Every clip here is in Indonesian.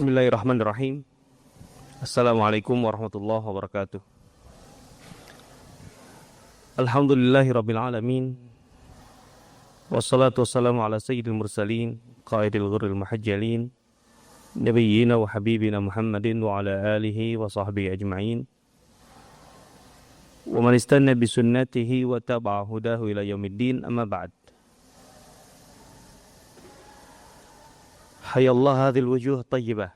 Bismillahirrahmanirrahim. Assalamualaikum warahmatullahi wabarakatuh. Alhamdulillahirabbil alamin. Wassalatu wassalamu ala sayyidil mursalin, qaidil ghurril muhajjalin, nabiyyina wa habibina Muhammadin wa ala alihi wa sahbihi ajma'in. Wa man istanna bi sunnatihi wa taba'a hudahu ila yaumiddin, amma ba'd. Hayallah hadhil wujuh tayyibah.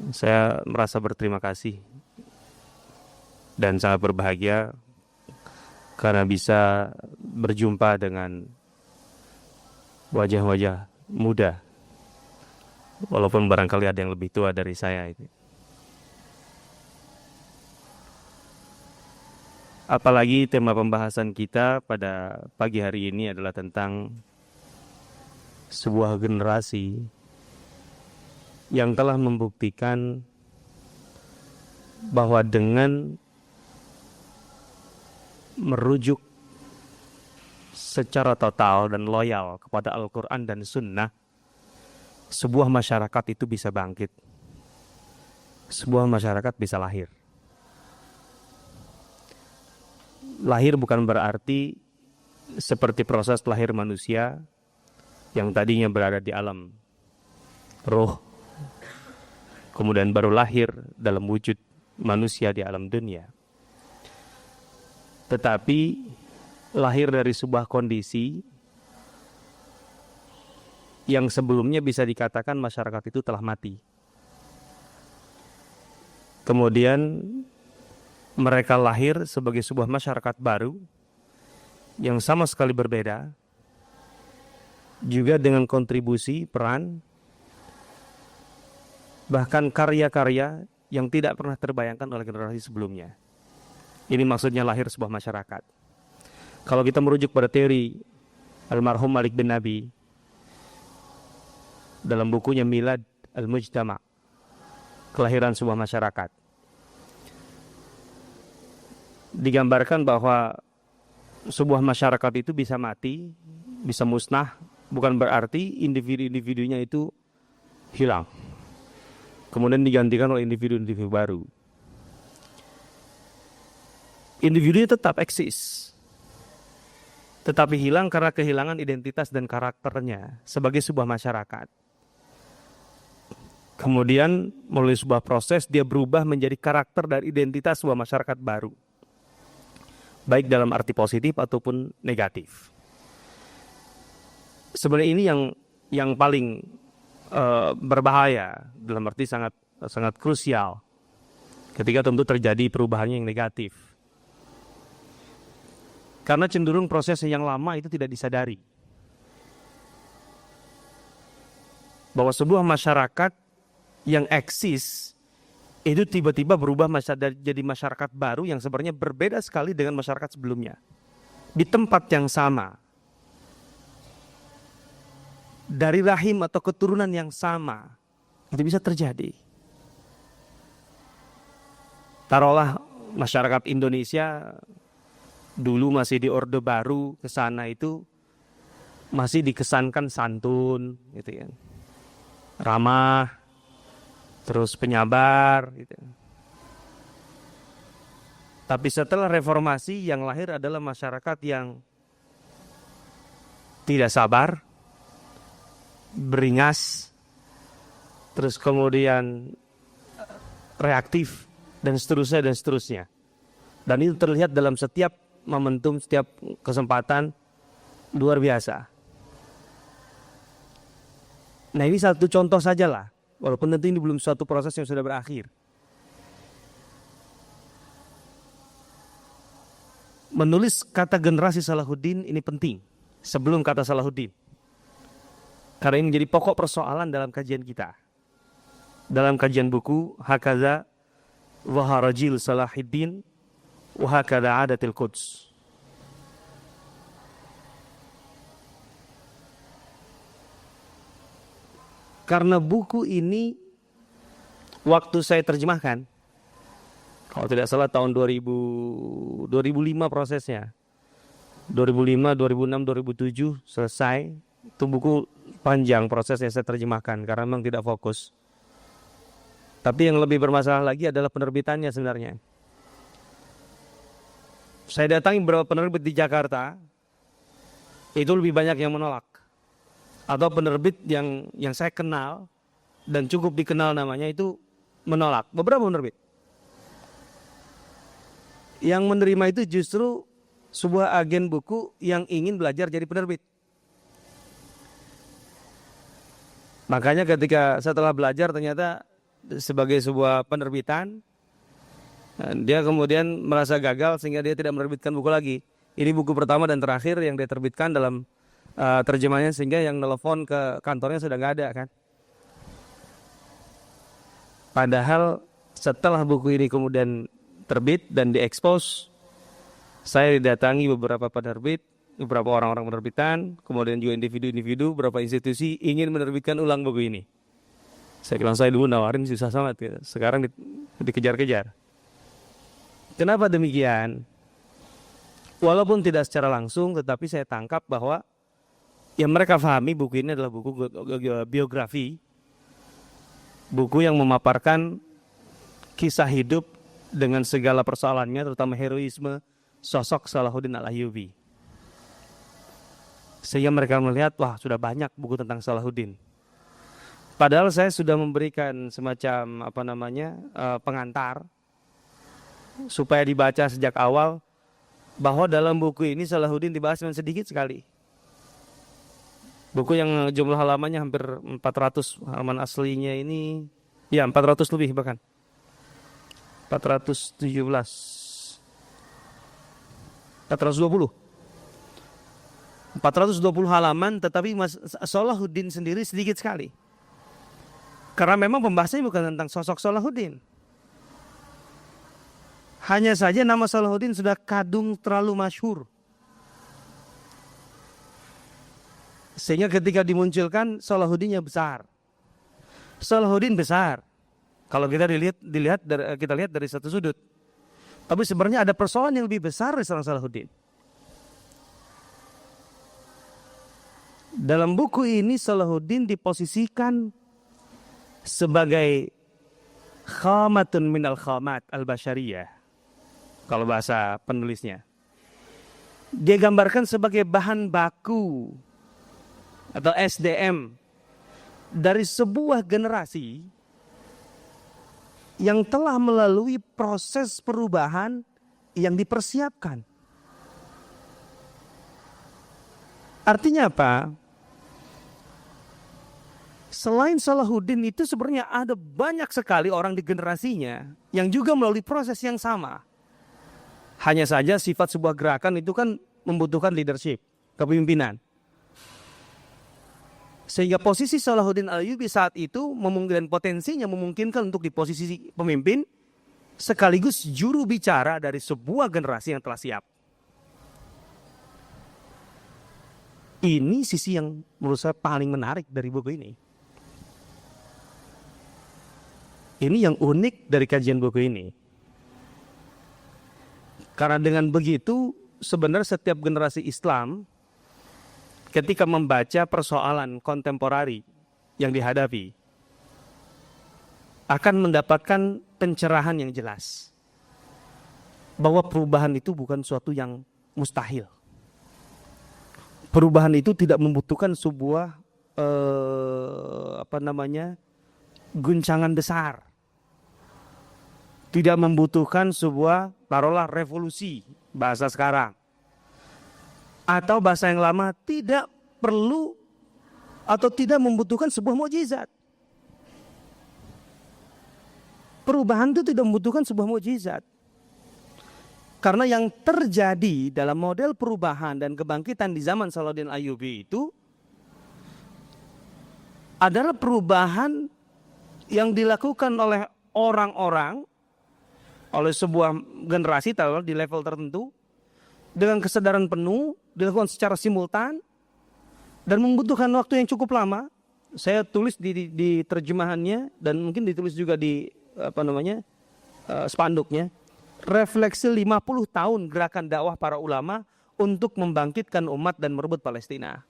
Saya merasa berterima kasih dan sangat berbahagia karena bisa berjumpa dengan wajah-wajah muda, walaupun barangkali ada yang lebih tua dari saya itu. Apalagi tema pembahasan kita pada pagi hari ini adalah tentang sebuah generasi yang telah membuktikan bahwa dengan merujuk secara total dan loyal kepada Al-Quran dan Sunnah, sebuah masyarakat itu bisa bangkit. Sebuah masyarakat bisa lahir. Lahir bukan berarti seperti proses lahir manusia yang tadinya berada di alam roh, kemudian baru lahir dalam wujud manusia di alam dunia. Tetapi lahir dari sebuah kondisi yang sebelumnya bisa dikatakan masyarakat itu telah mati. Kemudian mereka lahir sebagai sebuah masyarakat baru yang sama sekali berbeda, juga dengan kontribusi, peran, bahkan karya-karya yang tidak pernah terbayangkan oleh generasi sebelumnya. Ini maksudnya lahir sebuah masyarakat. Kalau kita merujuk pada teori almarhum Malik bin Nabi dalam bukunya Milad al-Mujtama', kelahiran sebuah masyarakat, digambarkan bahwa sebuah masyarakat itu bisa mati, bisa musnah, bukan berarti individu-individunya itu hilang, kemudian digantikan oleh individu-individu baru. Individunya tetap eksis, tetapi hilang karena kehilangan identitas dan karakternya sebagai sebuah masyarakat. Kemudian melalui sebuah proses dia berubah menjadi karakter dan identitas sebuah masyarakat baru, baik dalam arti positif ataupun negatif. Sebenarnya ini yang paling berbahaya, dalam arti sangat krusial ketika tentu terjadi perubahannya yang negatif. Karena cenderung proses yang lama itu tidak disadari. Bahwa sebuah masyarakat yang eksis itu tiba-tiba berubah jadi masyarakat baru yang sebenarnya berbeda sekali dengan masyarakat sebelumnya. Di tempat yang sama, dari rahim atau keturunan yang sama, itu bisa terjadi. Taruhlah masyarakat Indonesia dulu masih di Orde Baru, ke sana itu masih dikesankan santun, gitu ya, ramah, terus penyabar, gitu. Tapi setelah reformasi yang lahir adalah masyarakat yang tidak sabar, beringas, terus kemudian reaktif, dan seterusnya. Dan itu terlihat dalam setiap momentum, setiap kesempatan, luar biasa. Nah, ini satu contoh sajalah, walaupun tentu ini belum suatu proses yang sudah berakhir. Menulis kata generasi Salahuddin ini penting sebelum kata Salahuddin, karena ini menjadi pokok persoalan dalam kajian kita. Dalam kajian buku Hakaza Waharajil Salahuddin Wahakada Adatil Quds. Karena buku ini waktu saya terjemahkan, kalau tidak salah tahun 2005 prosesnya, 2005, 2006, 2007 selesai. Itu buku panjang prosesnya saya terjemahkan karena memang tidak fokus. Tapi yang lebih bermasalah lagi adalah penerbitannya sebenarnya. Saya datangi beberapa penerbit di Jakarta, itu lebih banyak yang menolak. Atau penerbit yang saya kenal dan cukup dikenal namanya itu menolak. Beberapa penerbit. Yang menerima itu justru sebuah agen buku yang ingin belajar jadi penerbit. Makanya ketika setelah belajar ternyata sebagai sebuah penerbitan, dia kemudian merasa gagal sehingga dia tidak menerbitkan buku lagi. Ini buku pertama dan terakhir yang dia terbitkan dalam terjemahnya, sehingga yang nelfon ke kantornya sudah nggak ada kan. Padahal setelah buku ini kemudian terbit dan diekspos, saya didatangi beberapa penerbit, beberapa orang-orang penerbitan, kemudian juga individu-individu, beberapa institusi ingin menerbitkan ulang buku ini. Saya bilang, saya dulu nawarin susah sangat, gitu. Sekarang dikejar-kejar. Kenapa demikian? Walaupun tidak secara langsung, tetapi saya tangkap bahwa yang mereka pahami buku ini adalah buku biografi, buku yang memaparkan kisah hidup dengan segala persoalannya, terutama heroisme sosok Salahuddin Al-Ayyubi. Sehingga mereka melihat, wah sudah banyak buku tentang Salahuddin. Padahal saya sudah memberikan semacam pengantar supaya dibaca sejak awal, bahwa dalam buku ini Salahuddin dibahas dengan sedikit sekali. Buku yang jumlah halamannya hampir 400, halaman aslinya ini ya 400 lebih bahkan. 417. 420 halaman, tetapi Salahuddin sendiri sedikit sekali. Karena memang pembahasannya bukan tentang sosok Salahuddin. Hanya saja nama Salahuddin sudah kadung terlalu masyhur. Sehingga ketika dimunculkan, Salahuddinnya besar. Salahuddin besar. Kalau kita lihat dari satu sudut. Tapi sebenarnya ada persoalan yang lebih besar dari seorang Salahuddin. Dalam buku ini Salahuddin diposisikan sebagai khamatun minal khamat al-basyariyah, kalau bahasa penulisnya. Dia gambarkan sebagai bahan baku atau SDM dari sebuah generasi yang telah melalui proses perubahan yang dipersiapkan. Artinya apa? Selain Salahuddin itu sebenarnya ada banyak sekali orang di generasinya yang juga melalui proses yang sama. Hanya saja sifat sebuah gerakan itu kan membutuhkan leadership, kepemimpinan. Sehingga posisi Salahuddin Al-Ayyubi saat itu memungkinkan, potensinya memungkinkan untuk di posisi pemimpin sekaligus juru bicara dari sebuah generasi yang telah siap. Ini sisi yang menurut saya paling menarik dari buku ini. Ini yang unik dari kajian buku ini. Karena dengan begitu sebenarnya setiap generasi Islam ketika membaca persoalan kontemporari yang dihadapi akan mendapatkan pencerahan yang jelas. Bahwa perubahan itu bukan suatu yang mustahil. Perubahan itu tidak membutuhkan sebuah guncangan besar. Tidak membutuhkan sebuah, taruhlah revolusi, bahasa sekarang. Atau bahasa yang lama, tidak perlu atau tidak membutuhkan sebuah mukjizat. Perubahan itu tidak membutuhkan sebuah mukjizat. Karena yang terjadi dalam model perubahan dan kebangkitan di zaman Salahuddin Ayyubi itu adalah perubahan yang dilakukan oleh orang-orang, oleh sebuah generasi di level tertentu dengan kesadaran penuh, dilakukan secara simultan dan membutuhkan waktu yang cukup lama. Saya tulis di terjemahannya dan mungkin ditulis juga di spanduknya, refleksi 50 tahun gerakan dakwah para ulama untuk membangkitkan umat dan merebut Palestina.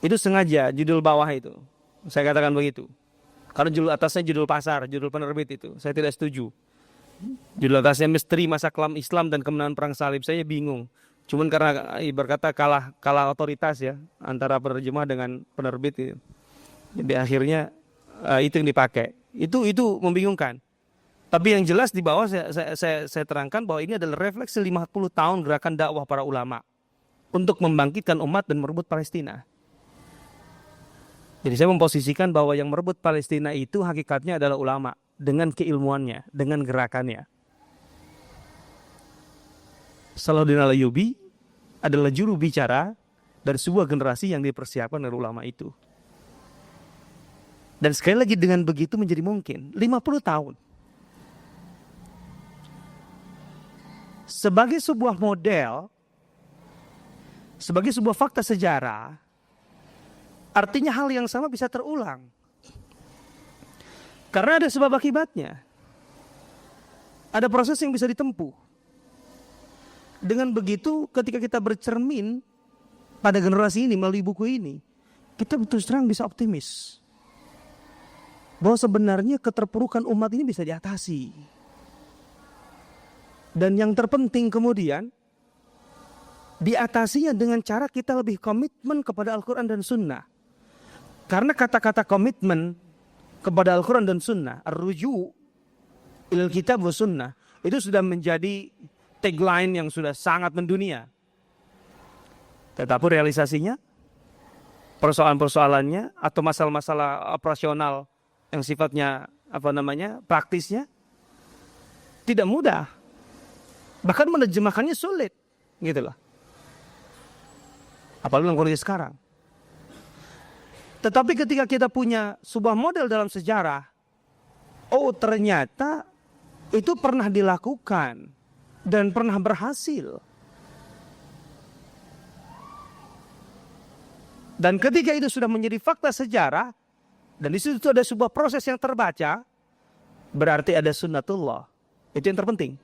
Itu sengaja judul bawah itu. Saya katakan begitu. Karena judul atasnya judul pasar, judul penerbit itu. Saya tidak setuju. Judul atasnya Misteri Masa Kelam Islam dan Kemenangan Perang Salib. Saya bingung. Cuman karena berkata kalah otoritas ya antara penerjemah dengan penerbit itu. Jadi akhirnya itu yang dipakai. Itu membingungkan. Tapi yang jelas di bawah saya terangkan bahwa ini adalah refleksi 50 tahun gerakan dakwah para ulama untuk membangkitkan umat dan merebut Palestina. Jadi saya memposisikan bahwa yang merebut Palestina itu hakikatnya adalah ulama dengan keilmuannya, dengan gerakannya. Salahuddin Al-Ayyubi adalah juru bicara dari sebuah generasi yang dipersiapkan oleh ulama itu. Dan sekali lagi dengan begitu menjadi mungkin 50 tahun. Sebagai sebuah model, sebagai sebuah fakta sejarah, artinya hal yang sama bisa terulang. Karena ada sebab akibatnya. Ada proses yang bisa ditempuh. Dengan begitu ketika kita bercermin pada generasi ini melalui buku ini, kita betul terang bisa optimis. Bahwa sebenarnya keterpurukan umat ini bisa diatasi. Dan yang terpenting kemudian, diatasinya dengan cara kita lebih komitmen kepada Al-Quran dan Sunnah. Karena kata-kata komitmen kepada Al-Quran dan Sunnah, ar-ruju' ilal kitab wa sunnah, itu sudah menjadi tagline yang sudah sangat mendunia. Tetapi realisasinya, persoalan-persoalannya atau masalah-masalah operasional yang sifatnya praktisnya tidak mudah. Bahkan menerjemahkannya sulit, gitu loh. Apalagi dalam kondisi sekarang. Tetapi ketika kita punya sebuah model dalam sejarah, oh ternyata itu pernah dilakukan dan pernah berhasil. Dan ketika itu sudah menjadi fakta sejarah, dan di situ ada sebuah proses yang terbaca, berarti ada sunnatullah. Itu yang terpenting.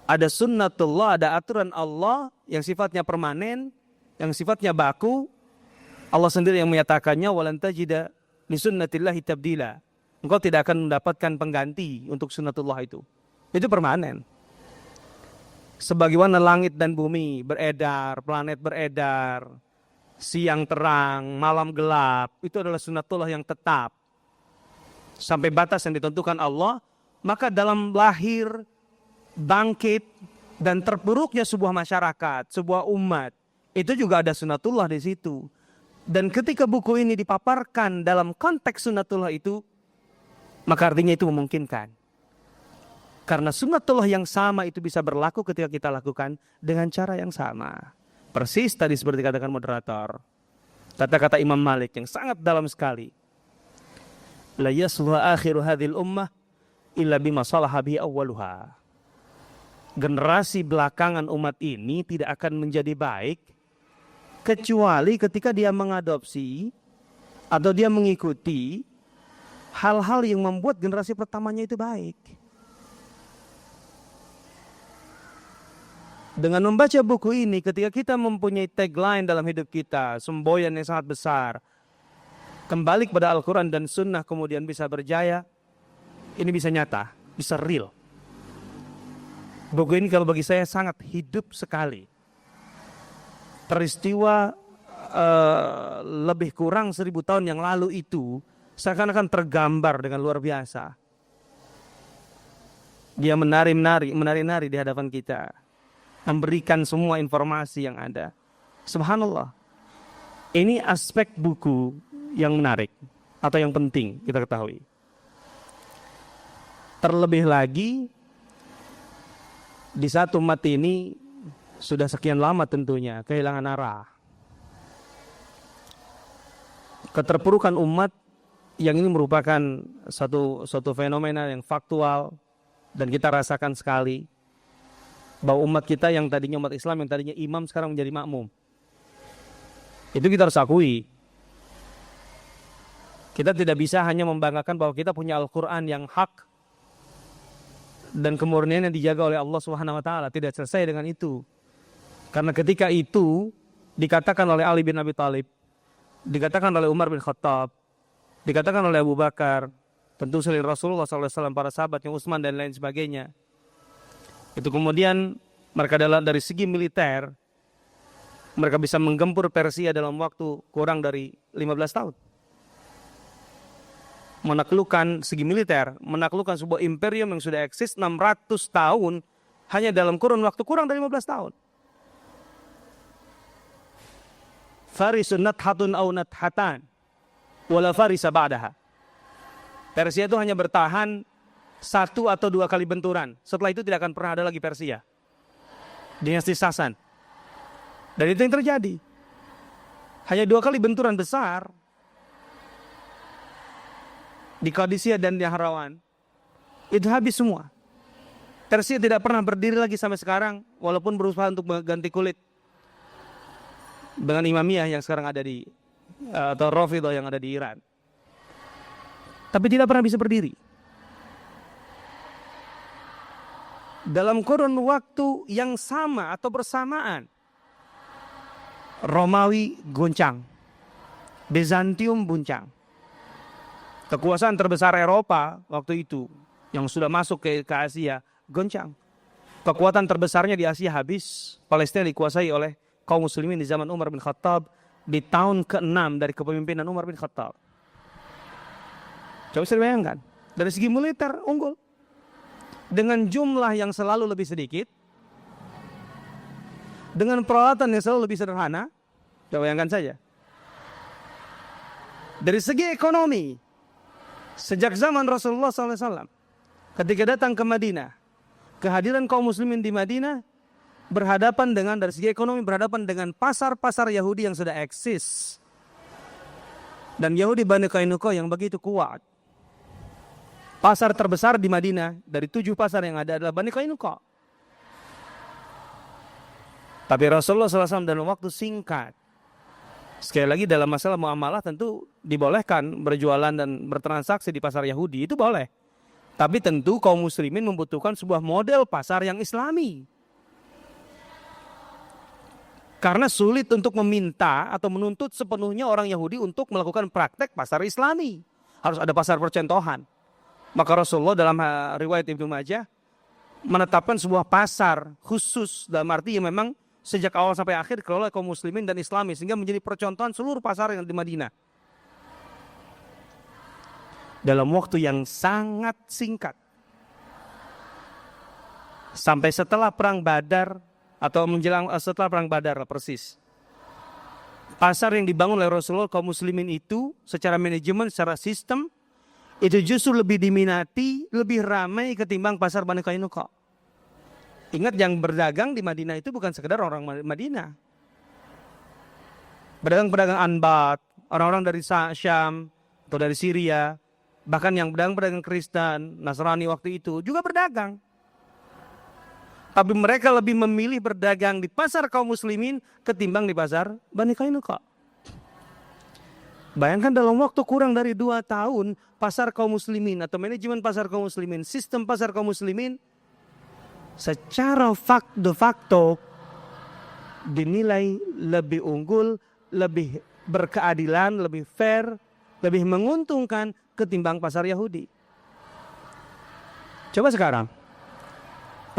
Ada sunnatullah, ada aturan Allah yang sifatnya permanen, yang sifatnya baku. Allah sendiri yang menyatakannya, walan tajida li sunnatillahi tabdila. Engkau tidak akan mendapatkan pengganti untuk sunnatullah itu. Itu permanen. Sebagaimana langit dan bumi beredar, planet beredar, siang terang, malam gelap, itu adalah sunnatullah yang tetap. Sampai batas yang ditentukan Allah, maka dalam lahir, bangkit, dan terpuruknya sebuah masyarakat, sebuah umat, itu juga ada sunnatullah di situ. Dan ketika buku ini dipaparkan dalam konteks sunnatullah itu, maka artinya itu memungkinkan. Karena sunnatullah yang sama itu bisa berlaku ketika kita lakukan dengan cara yang sama. Persis tadi seperti katakan moderator. Kata-kata Imam Malik yang sangat dalam sekali. La yasluha akhiru hadhil ummah illa bima salaha bihi awwaluha. Generasi belakangan umat ini tidak akan menjadi baik kecuali ketika dia mengadopsi atau dia mengikuti hal-hal yang membuat generasi pertamanya itu baik. Dengan membaca buku ini, ketika kita mempunyai tagline dalam hidup kita, semboyan yang sangat besar, kembali kepada Al-Quran dan Sunnah kemudian bisa berjaya, ini bisa nyata, bisa real. Buku ini kalau bagi saya sangat hidup sekali. Peristiwa lebih kurang 1000 tahun yang lalu itu seakan-akan tergambar dengan luar biasa. Dia menari-nari di hadapan kita, memberikan semua informasi yang ada. Subhanallah. Ini aspek buku yang menarik atau yang penting kita ketahui. Terlebih lagi di saat umat ini sudah sekian lama tentunya kehilangan arah. Keterpurukan umat yang ini merupakan satu fenomena yang faktual dan kita rasakan sekali. Bahwa umat kita yang tadinya umat Islam, yang tadinya imam sekarang menjadi makmum. Itu kita harus akui. Kita tidak bisa hanya membanggakan bahwa kita punya Al-Quran yang hak dan kemurnian yang dijaga oleh Allah Subhanahu Wa Taala. Tidak selesai dengan itu. Karena ketika itu dikatakan oleh Ali bin Abi Thalib, dikatakan oleh Umar bin Khattab, dikatakan oleh Abu Bakar, tentu selain Rasulullah SAW, para sahabatnya Utsman dan lain sebagainya. Itu kemudian mereka dari segi militer, mereka bisa menggempur Persia dalam waktu kurang dari 15 tahun. Menaklukkan segi militer, menaklukkan sebuah imperium yang sudah eksis 600 tahun hanya dalam kurun waktu kurang dari 15 tahun. Farisun nathatun au nathatan wala farisa ba'daha. Persia itu hanya bertahan 1 atau 2 kali benturan. Setelah itu tidak akan pernah ada lagi Persia. Dinasti Sasan. Dan itu yang terjadi. Hanya 2 kali benturan besar di Qadisiyah dan di Nahrawan. Itu habis semua. Persia tidak pernah berdiri lagi sampai sekarang, walaupun berusaha untuk mengganti kulit dengan Imamiyah yang sekarang ada di atau Rafidhah yang ada di Iran. Tapi tidak pernah bisa berdiri. Dalam kurun waktu yang sama atau bersamaan, Romawi goncang, Bizantium goncang. Kekuasaan terbesar Eropa waktu itu yang sudah masuk ke Asia goncang. Kekuatan terbesarnya di Asia habis. Palestina dikuasai oleh kaum muslimin di zaman Umar bin Khattab di tahun ke-6 dari kepemimpinan Umar bin Khattab. Coba saya bayangkan, dari segi militer unggul. Dengan jumlah yang selalu lebih sedikit, dengan peralatan yang selalu lebih sederhana. Coba bayangkan saja. Dari segi ekonomi, sejak zaman Rasulullah SAW, ketika datang ke Madinah, kehadiran kaum muslimin di Madinah berhadapan dengan, dari segi ekonomi, berhadapan dengan pasar-pasar Yahudi yang sudah eksis. Dan Yahudi Bani Qainuqa yang begitu kuat. Pasar terbesar di Madinah, dari 7 pasar yang ada adalah Bani Qainuqa. Tapi Rasulullah SAW dalam waktu singkat, sekali lagi dalam masalah muamalah tentu dibolehkan berjualan dan bertransaksi di pasar Yahudi, itu boleh. Tapi tentu kaum muslimin membutuhkan sebuah model pasar yang islami. Karena sulit untuk meminta atau menuntut sepenuhnya orang Yahudi untuk melakukan praktek pasar islami. Harus ada pasar percontohan. Maka Rasulullah dalam riwayat Ibnu Majah menetapkan sebuah pasar khusus, dalam arti yang memang sejak awal sampai akhir dikelola kaum muslimin dan islami, sehingga menjadi percontohan seluruh pasar yang di Madinah. Dalam waktu yang sangat singkat. Sampai setelah perang Badar, atau menjelang setelah perang Badar persis. Pasar yang dibangun oleh Rasulullah kaum muslimin itu secara manajemen, secara sistem, itu justru lebih diminati, lebih ramai ketimbang pasar Bani Qainuqa. Ingat, yang berdagang di Madinah itu bukan sekedar orang Madinah. Pedagang-pedagang Anbat, orang-orang dari Syam atau dari Syria, bahkan yang pedagang-pedagang Kristen, Nasrani waktu itu juga berdagang. Tapi mereka lebih memilih berdagang di pasar kaum muslimin ketimbang di pasar Bani Qainuqa. Bayangkan dalam waktu kurang dari 2 tahun, pasar kaum muslimin atau manajemen pasar kaum muslimin, sistem pasar kaum muslimin, secara de facto dinilai lebih unggul, lebih berkeadilan, lebih fair, lebih menguntungkan ketimbang pasar Yahudi. Coba sekarang,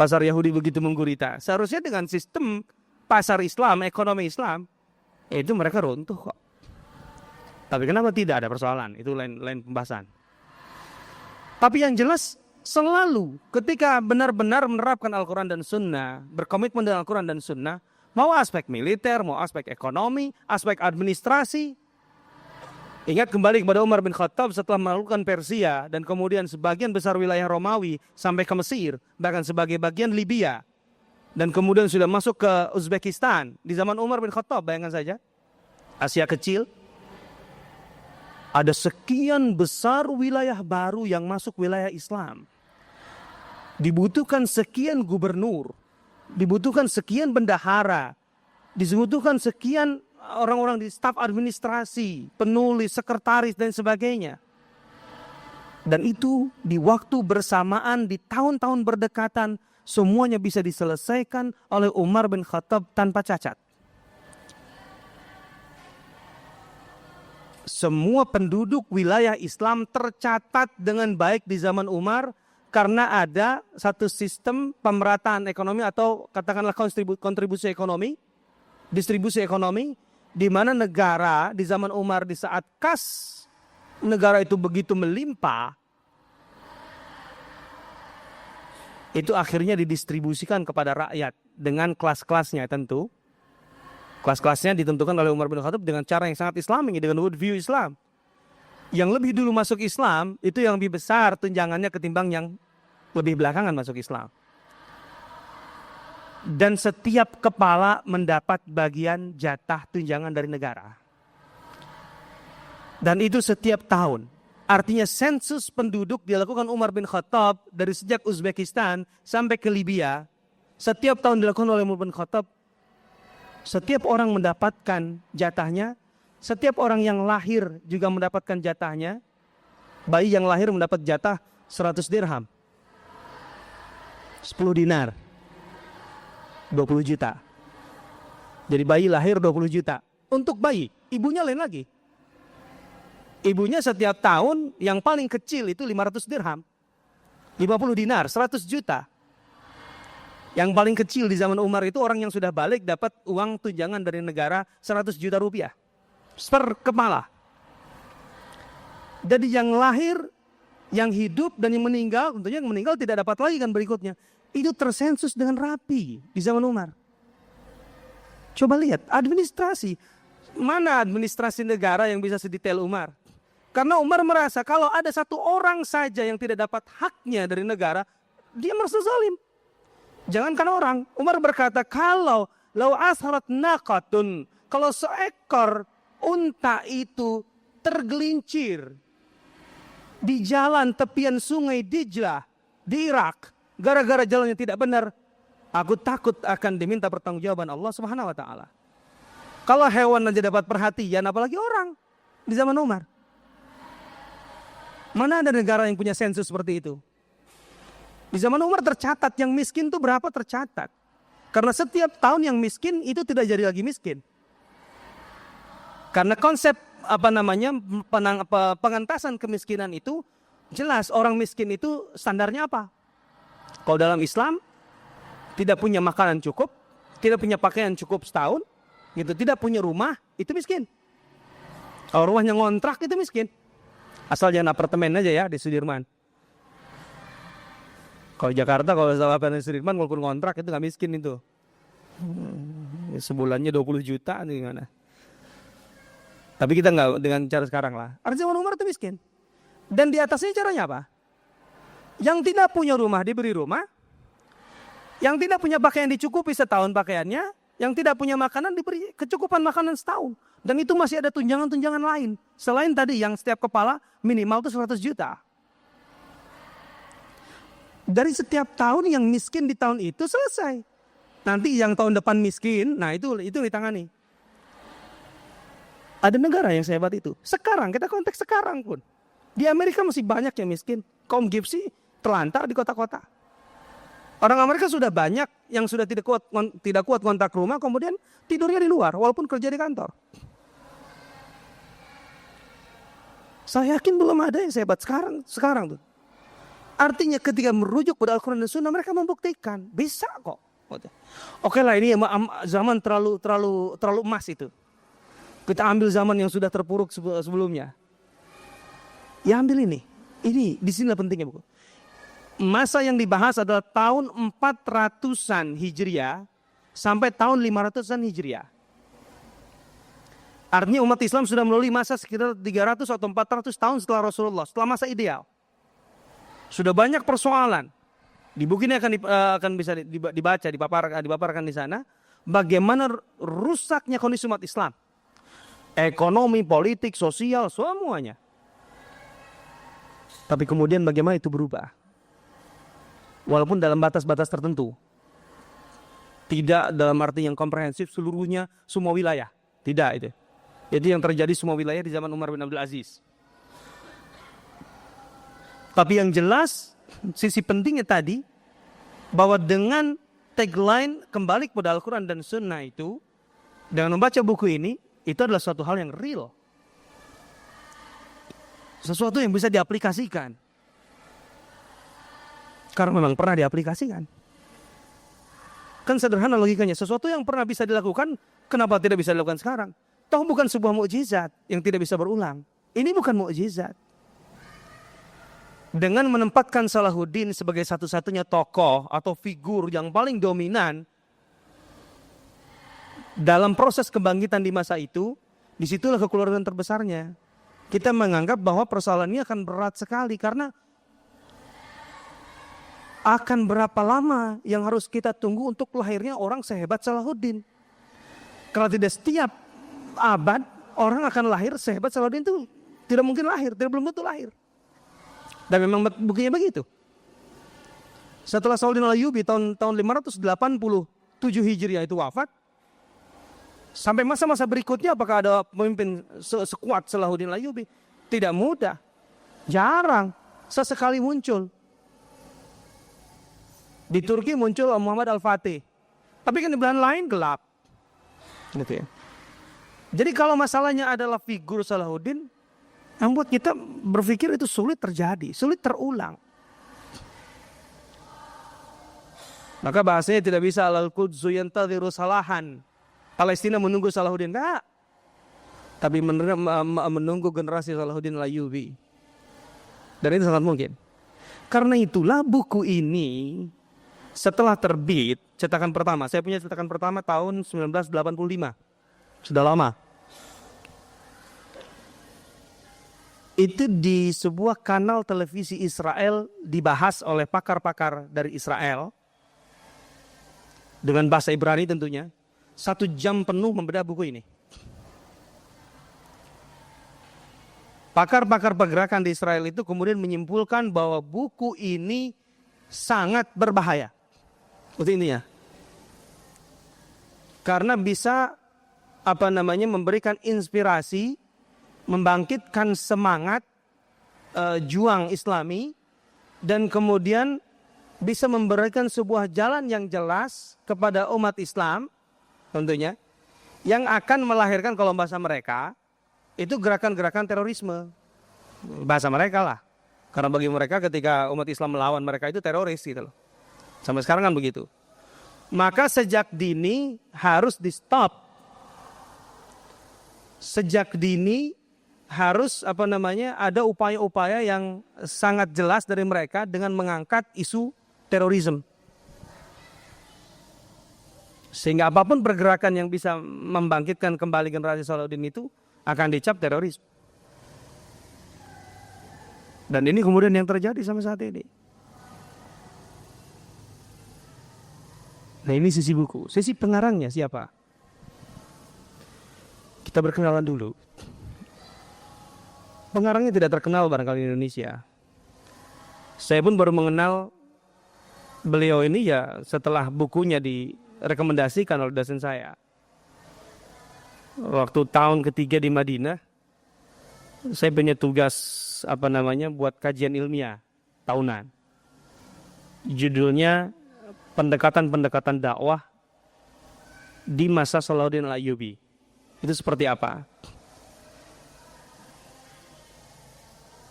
pasar Yahudi begitu menggurita. Seharusnya dengan sistem pasar Islam, ekonomi Islam, itu mereka runtuh kok. Tapi kenapa tidak, ada persoalan? Itu lain pembahasan. Tapi yang jelas selalu ketika benar-benar menerapkan Al-Quran dan Sunnah, berkomitmen dengan Al-Quran dan Sunnah, mau aspek militer, mau aspek ekonomi, aspek administrasi. Ingat kembali kepada Umar bin Khattab setelah menaklukkan Persia dan kemudian sebagian besar wilayah Romawi sampai ke Mesir, bahkan sebagai bagian Libya, dan kemudian sudah masuk ke Uzbekistan di zaman Umar bin Khattab. Bayangkan saja, Asia kecil, ada sekian besar wilayah baru yang masuk wilayah Islam. Dibutuhkan sekian gubernur, dibutuhkan sekian bendahara, dibutuhkan sekian orang-orang di staf administrasi, penulis, sekretaris dan sebagainya. Dan itu di waktu bersamaan, di tahun-tahun berdekatan, semuanya bisa diselesaikan oleh Umar bin Khattab tanpa cacat. semua penduduk wilayah Islam tercatat dengan baik di zaman Umar karena ada satu sistem pemerataan ekonomi atau katakanlah kontribusi ekonomi, distribusi ekonomi, di mana negara di zaman Umar di saat kas negara itu begitu melimpah, itu akhirnya didistribusikan kepada rakyat dengan kelas-kelasnya tentu. Kelas-kelasnya ditentukan oleh Umar bin Khattab dengan cara yang sangat islami, dengan worldview Islam. Yang lebih dulu masuk Islam, itu yang lebih besar tunjangannya ketimbang yang lebih belakangan masuk Islam. Dan setiap kepala mendapat bagian jatah tunjangan dari negara. Dan itu setiap tahun. Artinya sensus penduduk dilakukan Umar bin Khattab dari sejak Uzbekistan sampai ke Libya. Setiap tahun dilakukan oleh Umar bin Khattab. Setiap orang mendapatkan jatahnya. Setiap orang yang lahir juga mendapatkan jatahnya. Bayi yang lahir mendapat jatah 100 dirham. 10 dinar. 20 juta. Jadi bayi lahir 20 juta. Untuk bayi, ibunya lain lagi. Ibunya setiap tahun yang paling kecil itu 500 dirham. 50 dinar, 100 juta. Yang paling kecil di zaman Umar itu orang yang sudah balik dapat uang tunjangan dari negara 100 juta rupiah. Per kepala. Jadi yang lahir, yang hidup dan yang meninggal, tentunya yang meninggal tidak dapat lagi kan berikutnya. Itu tersensus dengan rapi di zaman Umar. Coba lihat administrasi. Mana administrasi negara yang bisa sedetail Umar? Karena Umar merasa kalau ada satu orang saja yang tidak dapat haknya dari negara, dia merasa zalim. Jangankan orang, Umar berkata kalau lau asharat naqatun, kalau seekor unta itu tergelincir di jalan tepian sungai Dijlah di Irak, gara-gara jalannya tidak benar, aku takut akan diminta pertanggungjawaban Allah Subhanahu wa taala. Kalau hewan aja dapat perhatian, apalagi orang di zaman Umar. Mana ada negara yang punya sensus seperti itu? Di zaman Umar tercatat yang miskin itu berapa tercatat. Karena setiap tahun yang miskin itu tidak jadi lagi miskin. Karena konsep pengentasan kemiskinan itu jelas orang miskin itu standarnya apa? Kalau dalam Islam tidak punya makanan cukup, tidak punya pakaian cukup setahun, gitu, tidak punya rumah, itu miskin. Kalau rumahnya ngontrak itu miskin. Asal jangan apartemen aja ya di Sudirman. Kalau Jakarta, kalau apartemen Sudirman, walaupun ngontrak itu nggak miskin itu. Sebulannya 20 juta gimana? Tapi kita nggak dengan cara sekarang lah. Artinya zaman Umar itu miskin. Dan di atasnya caranya apa? Yang tidak punya rumah diberi rumah. Yang tidak punya pakaian dicukupi setahun pakaiannya. Yang tidak punya makanan diberi kecukupan makanan setahun. Dan itu masih ada tunjangan-tunjangan lain. Selain tadi yang setiap kepala minimal itu 100 juta. Dari setiap tahun yang miskin di tahun itu selesai. Nanti yang tahun depan miskin, nah itu ditangani. Ada negara yang sehebat itu. Sekarang, kita konteks sekarang pun. Di Amerika masih banyak yang miskin. Kaum Gypsy terlantar di kota-kota. Orang Amerika sudah banyak yang sudah tidak kuat kontak rumah, kemudian tidurnya di luar walaupun kerja di kantor. Saya yakin belum ada yang sehebat sekarang tuh. Artinya ketika merujuk pada Al-Quran dan Sunnah mereka membuktikan bisa kok. Oke lah, ini zaman terlalu emas itu. Kita ambil zaman yang sudah terpuruk sebelumnya. Ya ambil ini. Ini di sini pentingnya buku. Masa yang dibahas adalah tahun 400-an Hijriah sampai tahun 500-an Hijriah. Artinya umat Islam sudah melalui masa sekitar 300 atau 400 tahun setelah Rasulullah, setelah masa ideal. Sudah banyak persoalan. Di buku ini akan bisa dibaca, dipaparkan di sana. Bagaimana rusaknya kondisi umat Islam. Ekonomi, politik, sosial, semuanya. Tapi kemudian bagaimana itu berubah. Walaupun dalam batas-batas tertentu. Tidak dalam arti yang komprehensif seluruhnya semua wilayah. Tidak itu. Jadi yang terjadi semua wilayah di zaman Umar bin Abdul Aziz. Tapi yang jelas, sisi pentingnya tadi, bahwa dengan tagline kembali kepada Al-Quran dan Sunnah itu, dengan membaca buku ini, itu adalah suatu hal yang real. Sesuatu yang bisa diaplikasikan. Karena memang pernah diaplikasikan. Kan sederhana logikanya, sesuatu yang pernah bisa dilakukan, kenapa tidak bisa dilakukan sekarang? Toh bukan sebuah mukjizat yang tidak bisa berulang. Ini bukan mukjizat. Dengan menempatkan Salahuddin sebagai satu-satunya tokoh atau figur yang paling dominan dalam proses kebangkitan di masa itu, disitulah kekeluargaan terbesarnya. Kita menganggap bahwa persoalan ini akan berat sekali karena akan berapa lama yang harus kita tunggu untuk lahirnya orang sehebat Salahuddin. Kalau tidak setiap abad orang akan lahir sehebat Salahuddin itu tidak mungkin lahir, belum tentu lahir. Dan memang buktinya begitu. Setelah Salahuddin Al-Ayyubi tahun 587 Hijriah itu wafat, sampai masa-masa berikutnya apakah ada pemimpin sekuat Salahuddin Al-Ayyubi? Tidak mudah. Jarang. Sesekali muncul. Di Turki muncul Muhammad Al-Fatih. Tapi kan di belahan lain gelap. Gitu ya. Jadi kalau masalahnya adalah figur Salahuddin, yang buat kita berpikir itu sulit terjadi, sulit terulang. Maka bahasanya tidak bisa al-Qudzu yantadhiru Salahan. Palestina menunggu Salahuddin. Enggak. Tapi menunggu generasi Salahuddin Al-Ayyubi. Dan itu sangat mungkin. Karena itulah buku ini setelah terbit, cetakan pertama. Saya punya cetakan pertama tahun 1985. Sudah lama. Itu di sebuah kanal televisi Israel dibahas oleh pakar-pakar dari Israel. Dengan bahasa Ibrani tentunya. 1 jam penuh membedah buku ini. Pakar-pakar pergerakan di Israel itu kemudian menyimpulkan bahwa buku ini sangat berbahaya. Itu intinya. Karena bisa memberikan inspirasi, membangkitkan semangat juang Islami, dan kemudian bisa memberikan sebuah jalan yang jelas kepada umat Islam tentunya, yang akan melahirkan, kalau bahasa mereka itu gerakan-gerakan terorisme. Bahasa mereka lah. Karena bagi mereka ketika umat Islam melawan mereka itu teroris gitu loh. Sampai sekarang kan begitu. Maka sejak dini harus di stop. Sejak dini harus ada upaya-upaya yang sangat jelas dari mereka dengan mengangkat isu terorisme. Sehingga apapun pergerakan yang bisa membangkitkan kembali generasi Salahuddin itu akan dicap teroris. Dan ini kemudian yang terjadi sampai saat ini. Nah, ini sisi buku. Sisi pengarangnya siapa? Kita berkenalan dulu. Pengarangnya tidak terkenal barangkali di Indonesia. Saya pun baru mengenal beliau ini ya setelah bukunya direkomendasikan oleh dosen saya. Waktu tahun ketiga di Madinah, saya punya tugas buat kajian ilmiah tahunan. Judulnya pendekatan-pendekatan dakwah di masa Salahuddin Al-Ayyubi. Itu seperti apa?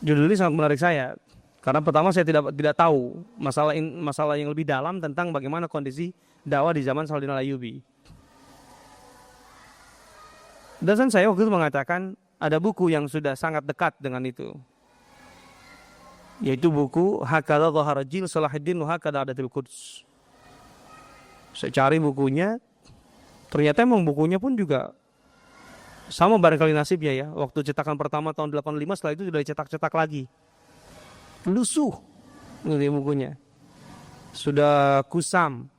Judul ini sangat menarik saya karena pertama saya tidak tahu masalah yang lebih dalam tentang bagaimana kondisi dakwah di zaman Salahuddin Al-Ayyubi. Dan saya waktu itu mengatakan ada buku yang sudah sangat dekat dengan itu, yaitu buku Hakadha Dhahara Jil Salahuddin wa Hakadha Adatil Quds. Saya cari bukunya, ternyata emang bukunya pun juga sama barangkali nasibnya ya. Waktu cetakan pertama tahun 85, setelah itu sudah dicetak-cetak lagi. Lusuh ini bukunya. Sudah kusam.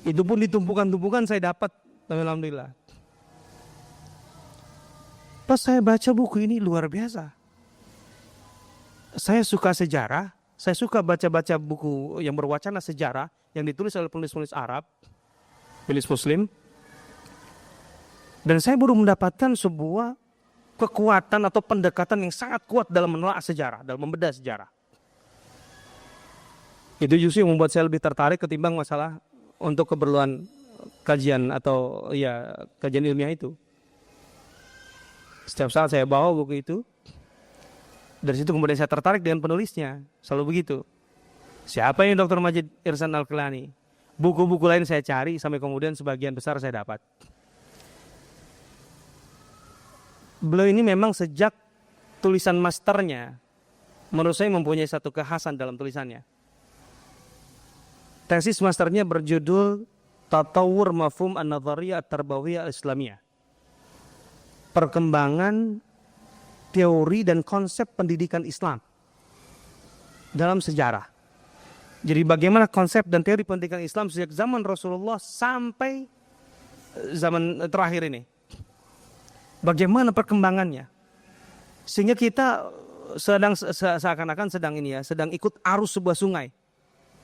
Itu pun ditumpukan-tumpukan saya dapat, alhamdulillah. Pas saya baca buku ini luar biasa. Saya suka sejarah, saya suka baca-baca buku yang berwacana sejarah yang ditulis oleh penulis-penulis Arab, penulis Muslim. Dan saya baru mendapatkan sebuah kekuatan atau pendekatan yang sangat kuat dalam menelaah sejarah, dalam membedah sejarah. Itu justru yang membuat saya lebih tertarik ketimbang masalah untuk keperluan kajian atau kajian ilmiah itu. Setiap saat saya bawa buku itu, Dari situ kemudian saya tertarik dengan penulisnya, selalu begitu. Siapa yang Dr. Majid Ihsan Al-Kilani? Buku-buku lain saya cari sampai kemudian sebagian besar saya dapat. Beliau ini memang sejak tulisan masternya, menurut saya mempunyai satu kekhasan dalam tulisannya. Tesis masternya berjudul Tatawur Mafhum An-Nadhariyah At-Tarbawiyah Al-Islamiyah. Perkembangan teori dan konsep pendidikan Islam dalam sejarah. Jadi bagaimana konsep dan teori pendidikan Islam sejak zaman Rasulullah sampai zaman terakhir ini. Bagaimana perkembangannya. Sehingga kita seakan-akan sedang ikut arus sebuah sungai.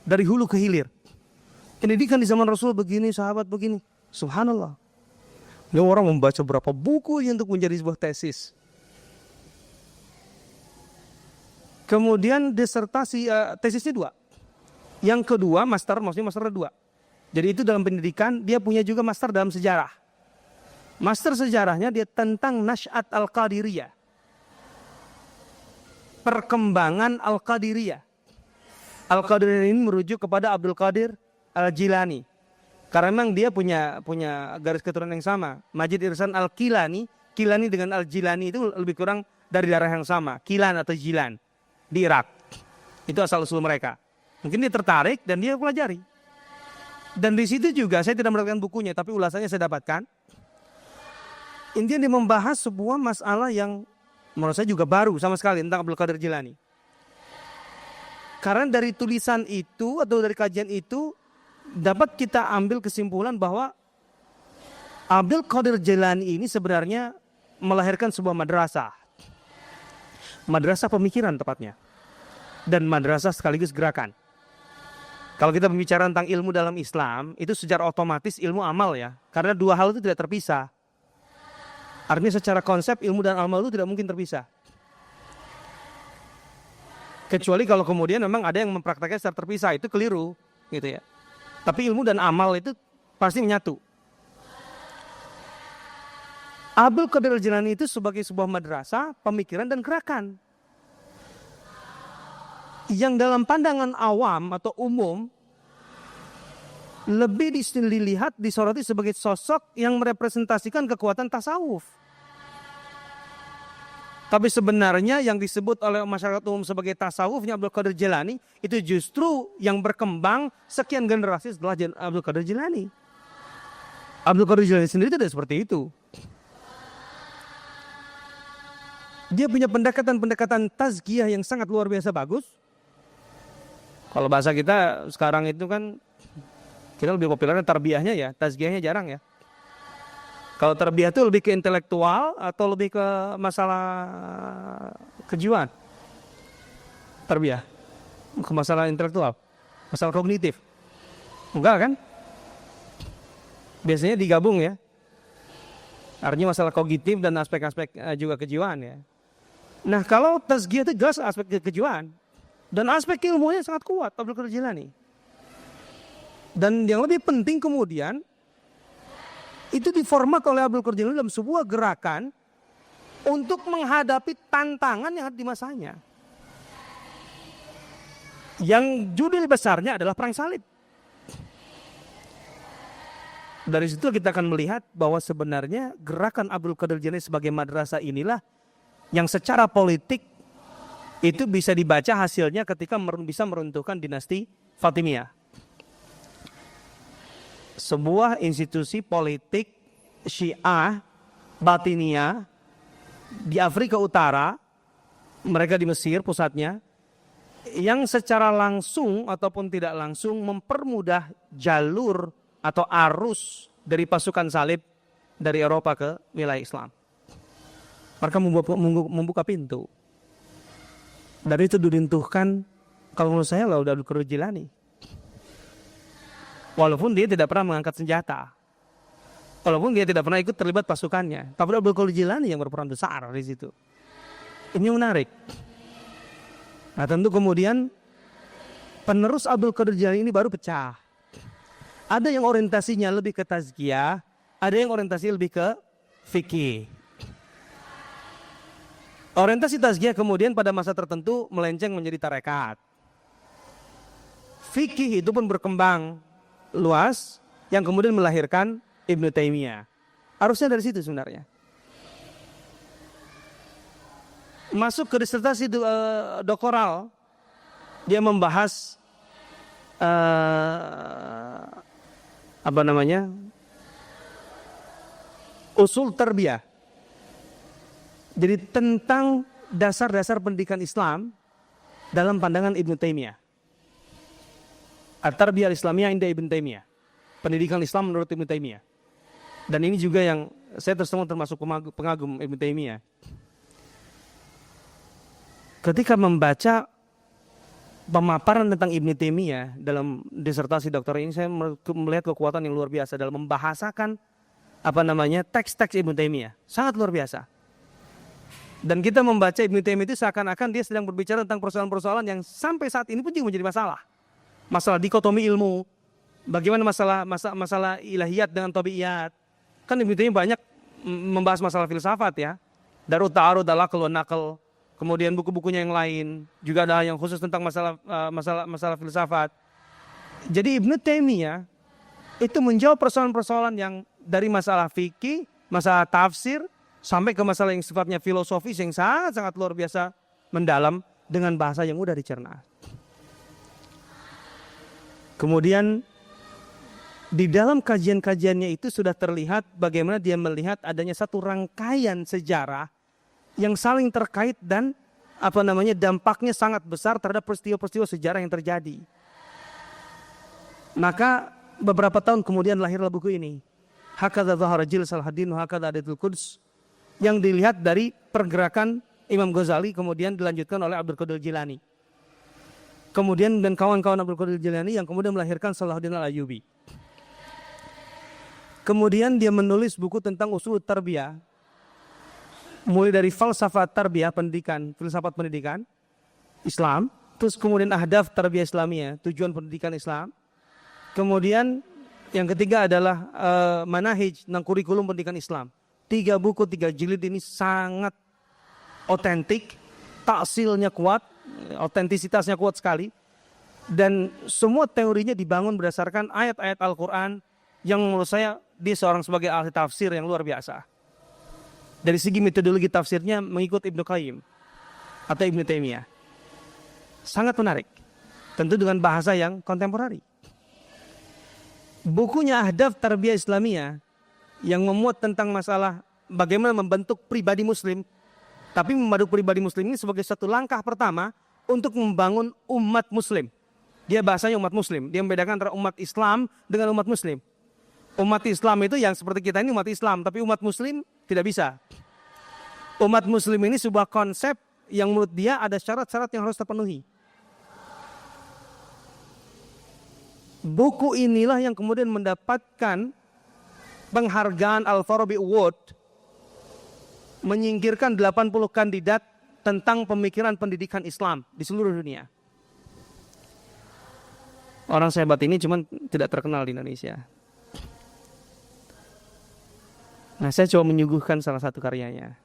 Dari hulu ke hilir. Pendidikan di zaman Rasul begini, sahabat begini. Subhanallah. Ini orang membaca berapa buku untuk menjadi sebuah tesis. Kemudian disertasi, tesisnya 2. Yang kedua, maksudnya master 2. Jadi itu dalam pendidikan, dia punya juga master dalam sejarah. Master sejarahnya dia tentang Nasy'at Al-Qadiriyah. Perkembangan Al-Qadiriyah. Al-Qadiriyah ini merujuk kepada Abdul Qadir Al-Jilani. Karena memang dia punya garis keturunan yang sama. Majid Ihsan Al-Kilani, Kilani dengan Al-Jilani itu lebih kurang dari darah yang sama. Kilan atau Jilan di Irak. Itu asal-usul mereka. Mungkin dia tertarik dan dia pelajari. Dan di situ juga saya tidak mendapatkan bukunya, tapi ulasannya saya dapatkan. Intinya dia membahas sebuah masalah yang menurut saya juga baru sama sekali tentang Abdul Qadir Jilani. Karena dari tulisan itu atau dari kajian itu dapat kita ambil kesimpulan bahwa Abdul Qadir Jilani ini sebenarnya melahirkan sebuah madrasah. Madrasah pemikiran tepatnya. Dan madrasah sekaligus gerakan. Kalau kita berbicara tentang ilmu dalam Islam, itu secara otomatis ilmu amal ya. Karena 2 hal itu tidak terpisah. Artinya secara konsep ilmu dan amal itu tidak mungkin terpisah. Kecuali kalau kemudian memang ada yang mempraktekkan secara terpisah, itu keliru gitu ya. Tapi ilmu dan amal itu pasti menyatu. Abdul Qadir Jilani itu sebagai sebuah madrasah, pemikiran dan gerakan. Yang dalam pandangan awam atau umum lebih dilihat, disoroti sebagai sosok yang merepresentasikan kekuatan tasawuf. Tapi sebenarnya yang disebut oleh masyarakat umum sebagai tasawufnya Abdul Qadir Jilani itu justru yang berkembang sekian generasi setelah Abdul Qadir Jilani. Abdul Qadir Jilani sendiri tidak seperti itu. Dia punya pendekatan tazkiyah yang sangat luar biasa bagus. Kalau bahasa kita sekarang itu kan kita lebih populernya tarbiyahnya ya, tazkiyahnya jarang ya. Kalau tarbiyah itu lebih ke intelektual atau lebih ke masalah kejiwaan? Tarbiyah ke masalah intelektual, masalah kognitif. Enggak kan? Biasanya digabung ya. Artinya masalah kognitif dan aspek-aspek juga kejiwaan ya. Nah, kalau tazkiyah itu jelas aspek kejiwaan. Dan aspek ilmunya sangat kuat Abdul Qadir Jilani. Dan yang lebih penting kemudian itu diformat oleh Abdul Qadir Jilani dalam sebuah gerakan untuk menghadapi tantangan yang ada di masanya. Yang judul besarnya adalah Perang Salib. Dari situ kita akan melihat bahwa sebenarnya gerakan Abdul Qadir Jilani sebagai madrasah inilah yang secara politik itu bisa dibaca hasilnya ketika bisa meruntuhkan dinasti Fatimiyah. Sebuah institusi politik Syiah Batiniyah di Afrika Utara, mereka di Mesir pusatnya, yang secara langsung ataupun tidak langsung mempermudah jalur atau arus dari pasukan salib dari Eropa ke wilayah Islam. Mereka membuka pintu. Dari itu diruntuhkan, kalau menurut saya lah udah Abdul Qadir Jilani. Walaupun dia tidak pernah mengangkat senjata. Walaupun dia tidak pernah ikut terlibat pasukannya. Tapi Abdul Qadir Jilani yang berperan besar di situ. Ini menarik. Nah, tentu kemudian penerus Abdul Qadir Jilani ini baru pecah. Ada yang orientasinya lebih ke tazkiyah, ada yang orientasinya lebih ke fikih. Orientasi tazkiyah kemudian pada masa tertentu melenceng menjadi tarekat. Fikih itu pun berkembang luas yang kemudian melahirkan Ibnu Taimiyah. Harusnya dari situ sebenarnya. Masuk ke disertasi doktoral, dia membahas usul tarbiyah. Jadi tentang dasar-dasar pendidikan Islam dalam pandangan Ibnu Taimiyah. At-Tarbiyah al-Islamiyah inda Ibnu Taimiyah. Pendidikan Islam menurut Ibnu Taimiyah. Dan ini juga yang saya termasuk pengagum Ibnu Taimiyah. Ketika membaca pemaparan tentang Ibnu Taimiyah dalam disertasi doktor ini, saya melihat kekuatan yang luar biasa dalam membahasakan teks-teks Ibnu Taimiyah. Sangat luar biasa. Dan kita membaca Ibnu Taimiyah itu seakan-akan dia sedang berbicara tentang persoalan-persoalan yang sampai saat ini pun juga menjadi masalah. Masalah dikotomi ilmu, bagaimana masalah ilahiyat dengan tabiiyat. Kan Ibnu Taimiyah banyak membahas masalah filsafat ya. Darut Ta'arud, al-Aql wa Naql. Kemudian buku-bukunya yang lain juga ada yang khusus tentang masalah filsafat. Jadi Ibnu Taimiyah itu menjawab persoalan-persoalan yang dari masalah fikih, masalah tafsir, sampai ke masalah yang sifatnya filosofis yang sangat luar biasa mendalam dengan bahasa yang mudah dicerna. Kemudian di dalam kajian-kajiannya itu sudah terlihat bagaimana dia melihat adanya satu rangkaian sejarah yang saling terkait dan dampaknya sangat besar terhadap peristiwa-peristiwa sejarah yang terjadi. Maka beberapa tahun kemudian lahirlah buku ini. Hakadha Dhahara Jil Salahuddin Hakadha Adatul Quds, yang dilihat dari pergerakan Imam Ghazali kemudian dilanjutkan oleh Abdul Qadir Jilani. Kemudian dan kawan-kawan Abdul Qadir Jilani yang kemudian melahirkan Salahuddin Al-Ayyubi. Kemudian dia menulis buku tentang usul tarbiyah, mulai dari falsafat tarbiyah pendidikan, filsafat pendidikan Islam, terus kemudian ahdaf tarbiyah Islamiyah, tujuan pendidikan Islam. Kemudian yang ketiga adalah manahij tentang kurikulum pendidikan Islam. 3 buku 3 jilid ini sangat otentik, taksilnya kuat, otentisitasnya kuat sekali, dan semua teorinya dibangun berdasarkan ayat-ayat Al-Quran yang menurut saya dia seorang sebagai ahli tafsir yang luar biasa. Dari segi metodologi tafsirnya mengikut Ibnu Qayyim atau Ibnu Taimiyah. Sangat menarik, tentu dengan bahasa yang kontemporari. Bukunya Ahdaf Tarbiyah Islamiyah yang memuat tentang masalah bagaimana membentuk pribadi muslim, tapi membentuk pribadi muslim ini sebagai satu langkah pertama untuk membangun umat muslim. Dia bahasanya umat muslim, dia membedakan antara umat Islam dengan umat muslim. Umat Islam itu yang seperti kita ini umat Islam, tapi umat muslim tidak bisa. Umat muslim ini sebuah konsep yang menurut dia ada syarat-syarat yang harus terpenuhi. Buku inilah yang kemudian mendapatkan penghargaan Al-Farabi Award, menyingkirkan 80 kandidat tentang pemikiran pendidikan Islam di seluruh dunia. Orang sehebat ini cuman tidak terkenal di Indonesia. Nah, saya coba menyuguhkan salah satu karyanya.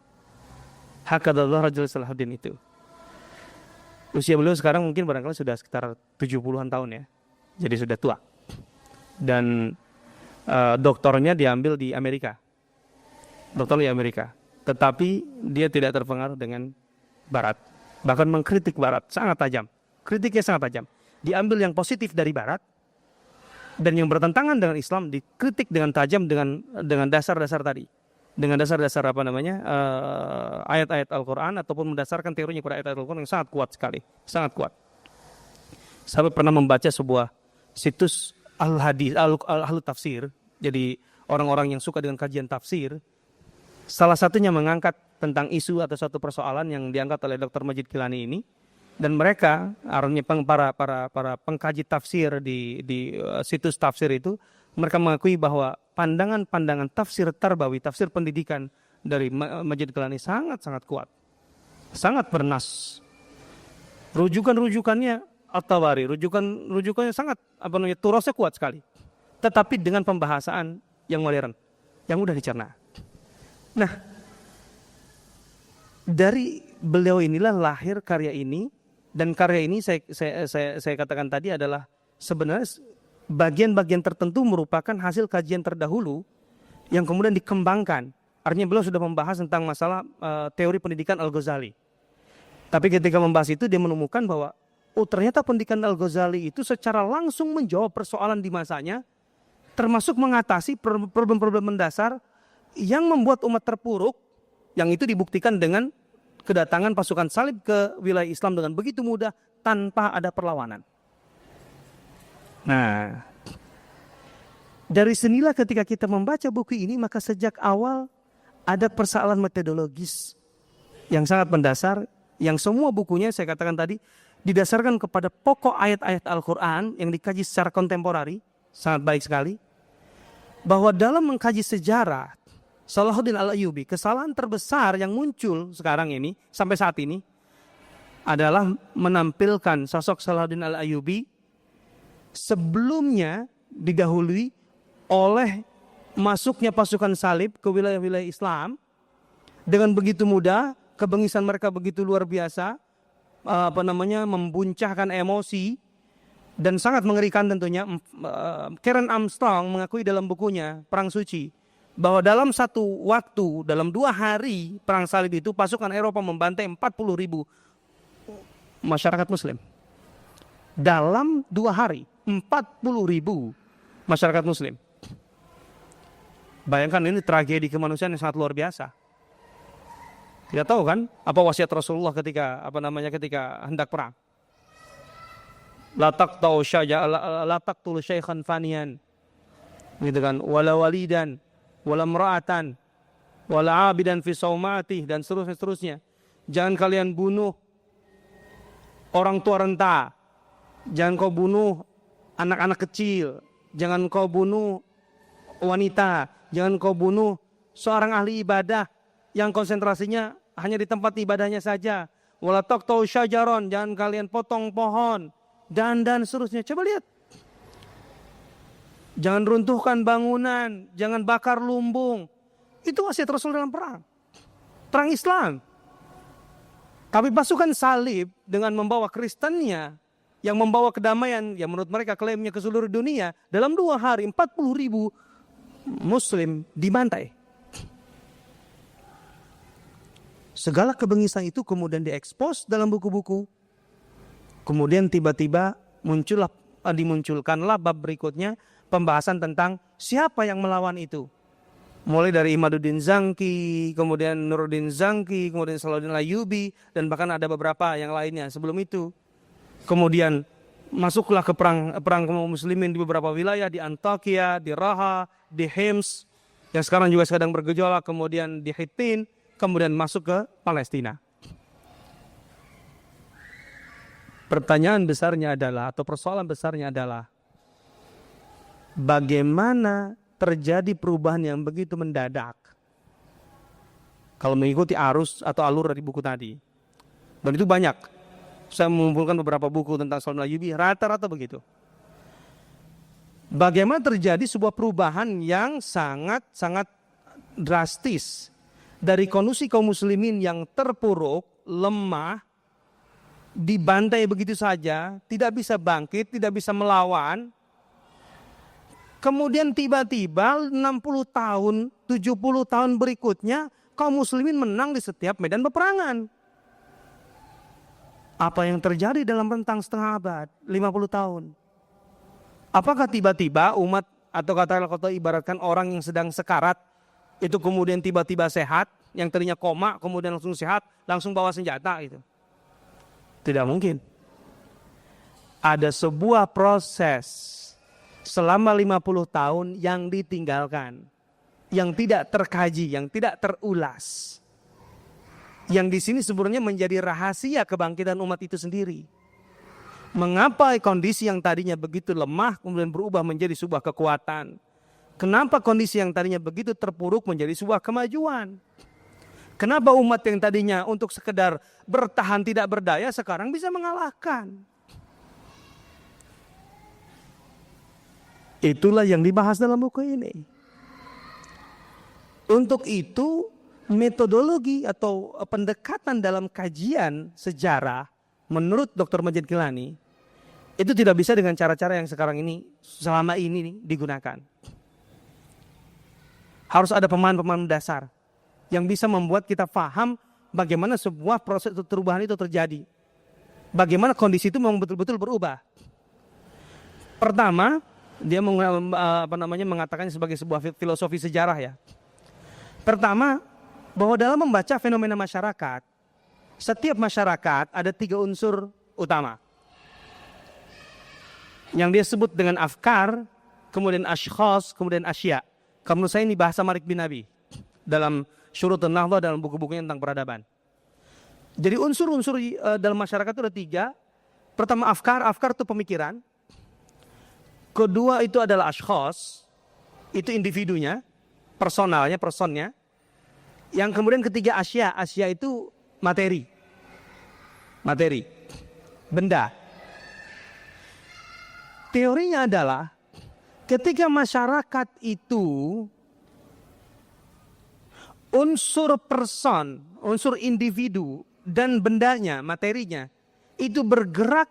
Hakadallah Rajul Salahuddin itu. Usia beliau sekarang mungkin barangkali sudah sekitar 70-an tahun ya. Jadi sudah tua. Dan doktornya diambil di Amerika. Doktor di Amerika. Tetapi dia tidak terpengaruh dengan Barat. Bahkan mengkritik Barat sangat tajam. Kritiknya sangat tajam. Diambil yang positif dari Barat, dan yang bertentangan dengan Islam dikritik dengan tajam dengan dasar-dasar tadi, dengan dasar-dasar ayat-ayat Al-Quran ataupun mendasarkan teorinya pada ayat-ayat Al-Quran yang sangat kuat sekali, sangat kuat. Saya pernah membaca sebuah situs Al-Hadis, Ahlu Tafsir, jadi orang-orang yang suka dengan kajian tafsir. Salah satunya mengangkat tentang isu atau suatu persoalan yang diangkat oleh Dr. Majid Kilani ini. Dan mereka, artinya para pengkaji tafsir di situs tafsir itu, mereka mengakui bahwa pandangan-pandangan tafsir tarbawi, tafsir pendidikan dari Majid Kilani sangat-sangat kuat. Sangat bernas. Rujukan-rujukannya At-Tabari, rujukannya sangat, turasnya kuat sekali. Tetapi dengan pembahasan yang modern, yang mudah dicerna. Nah, Dari beliau inilah lahir karya ini, dan karya ini saya katakan tadi adalah sebenarnya bagian-bagian tertentu merupakan hasil kajian terdahulu yang kemudian dikembangkan. Artinya beliau sudah membahas tentang masalah teori pendidikan Al-Ghazali. Tapi ketika membahas itu dia menemukan bahwa ternyata pendidikan Al-Ghazali itu secara langsung menjawab persoalan di masanya, termasuk mengatasi problem-problem mendasar yang membuat umat terpuruk, yang itu dibuktikan dengan kedatangan pasukan salib ke wilayah Islam dengan begitu mudah tanpa ada perlawanan. Nah, dari sinilah ketika kita membaca buku ini, maka sejak awal ada persoalan metodologis yang sangat mendasar, yang semua bukunya saya katakan tadi didasarkan kepada pokok ayat-ayat Al-Quran yang dikaji secara kontemporari, sangat baik sekali. Bahwa dalam mengkaji sejarah Salahuddin Al-Ayyubi, kesalahan terbesar yang muncul sekarang ini sampai saat ini adalah menampilkan sosok Salahuddin Al-Ayyubi sebelumnya didahului oleh masuknya pasukan salib ke wilayah-wilayah Islam dengan begitu mudah, kebengisan mereka begitu luar biasa, membuncahkan emosi dan sangat mengerikan tentunya. Karen Armstrong mengakui dalam bukunya Perang Suci bahwa dalam satu waktu, dalam 2 hari perang salib itu pasukan Eropa membantai 40.000 masyarakat Muslim. Dalam 2 hari 40.000 masyarakat Muslim. Bayangkan, ini tragedi kemanusiaan yang sangat luar biasa. Tidak tahu kan apa wasiat Rasulullah ketika ketika hendak perang. La taqtul syaikhan faniyan. Gitu kan, wala walidan, wala mra'atan, wala abidan fi saumatih, dan seterusnya. Jangan kalian bunuh orang tua renta. Jangan kau bunuh anak-anak kecil. Jangan kau bunuh wanita. Jangan kau bunuh seorang ahli ibadah yang konsentrasinya hanya di tempat ibadahnya saja. Wala taqta'u syajaron, jangan kalian potong pohon, dan seterusnya. Coba lihat. Jangan runtuhkan bangunan, jangan bakar lumbung. Itu wasiat Rasul dalam perang. Perang Islam. Tapi pasukan salib dengan membawa Kristennya, yang membawa kedamaian, yang menurut mereka klaimnya ke seluruh dunia, dalam 2 hari 40.000 Muslim dibantai. Segala kebengisan itu kemudian diekspos dalam buku-buku. Kemudian tiba-tiba dimunculkanlah bab berikutnya, pembahasan tentang siapa yang melawan itu. Mulai dari Imaduddin Zanki, kemudian Nuruddin Zanki, kemudian Salahuddin Al-Ayyubi, dan bahkan ada beberapa yang lainnya sebelum itu. Kemudian masuklah ke perang kaum muslimin di beberapa wilayah, di Antakya, di Raha, di Hims, yang sekarang juga sedang bergejolak, kemudian di Hittin, kemudian masuk ke Palestina. Pertanyaan besarnya adalah, atau persoalan besarnya adalah, bagaimana terjadi perubahan yang begitu mendadak kalau mengikuti arus atau alur dari buku tadi. Dan itu banyak. Saya mengumpulkan beberapa buku tentang Salahuddin Al-Ayyubi, rata-rata begitu. Bagaimana terjadi sebuah perubahan yang sangat drastis dari kondisi kaum muslimin yang terpuruk, lemah, dibantai begitu saja, tidak bisa bangkit, tidak bisa melawan. Kemudian tiba-tiba 60 tahun, 70 tahun berikutnya, kaum muslimin menang di setiap medan peperangan. Apa yang terjadi dalam rentang setengah abad, 50 tahun? Apakah tiba-tiba umat, atau kata ibaratkan orang yang sedang sekarat, itu kemudian tiba-tiba sehat, yang tadinya koma, kemudian langsung sehat, langsung bawa senjata gitu? Tidak mungkin. Ada sebuah proses selama 50 tahun yang ditinggalkan, yang tidak terkaji, yang tidak terulas. Yang di sini sebenarnya menjadi rahasia kebangkitan umat itu sendiri. Mengapa kondisi yang tadinya begitu lemah kemudian berubah menjadi sebuah kekuatan? Kenapa kondisi yang tadinya begitu terpuruk menjadi sebuah kemajuan? Kenapa umat yang tadinya untuk sekedar bertahan tidak berdaya sekarang bisa mengalahkan? Itulah yang dibahas dalam buku ini. Untuk itu metodologi atau pendekatan dalam kajian sejarah menurut Dr. Majid Kilani itu tidak bisa dengan cara-cara yang sekarang ini selama ini digunakan. Harus ada pemahaman-pemahaman dasar yang bisa membuat kita paham bagaimana sebuah proses perubahan itu terjadi. Bagaimana kondisi itu memang betul-betul berubah. Pertama, dia mengatakannya sebagai sebuah filosofi sejarah ya. Pertama, bahwa dalam membaca fenomena masyarakat, setiap masyarakat ada 3 unsur utama. Yang dia sebut dengan afkar, kemudian ashkhas, kemudian asya. Menurut saya ini bahasa Malik bin Nabi dalam Syurutun Nahdah, dalam buku-bukunya tentang peradaban. Jadi unsur-unsur dalam masyarakat itu ada 3. Pertama afkar itu pemikiran. Kedua itu adalah ashkhas, itu individunya, personnya. Yang kemudian ketiga asya itu materi, benda. Teorinya adalah ketika masyarakat itu unsur person, unsur individu dan bendanya, materinya itu bergerak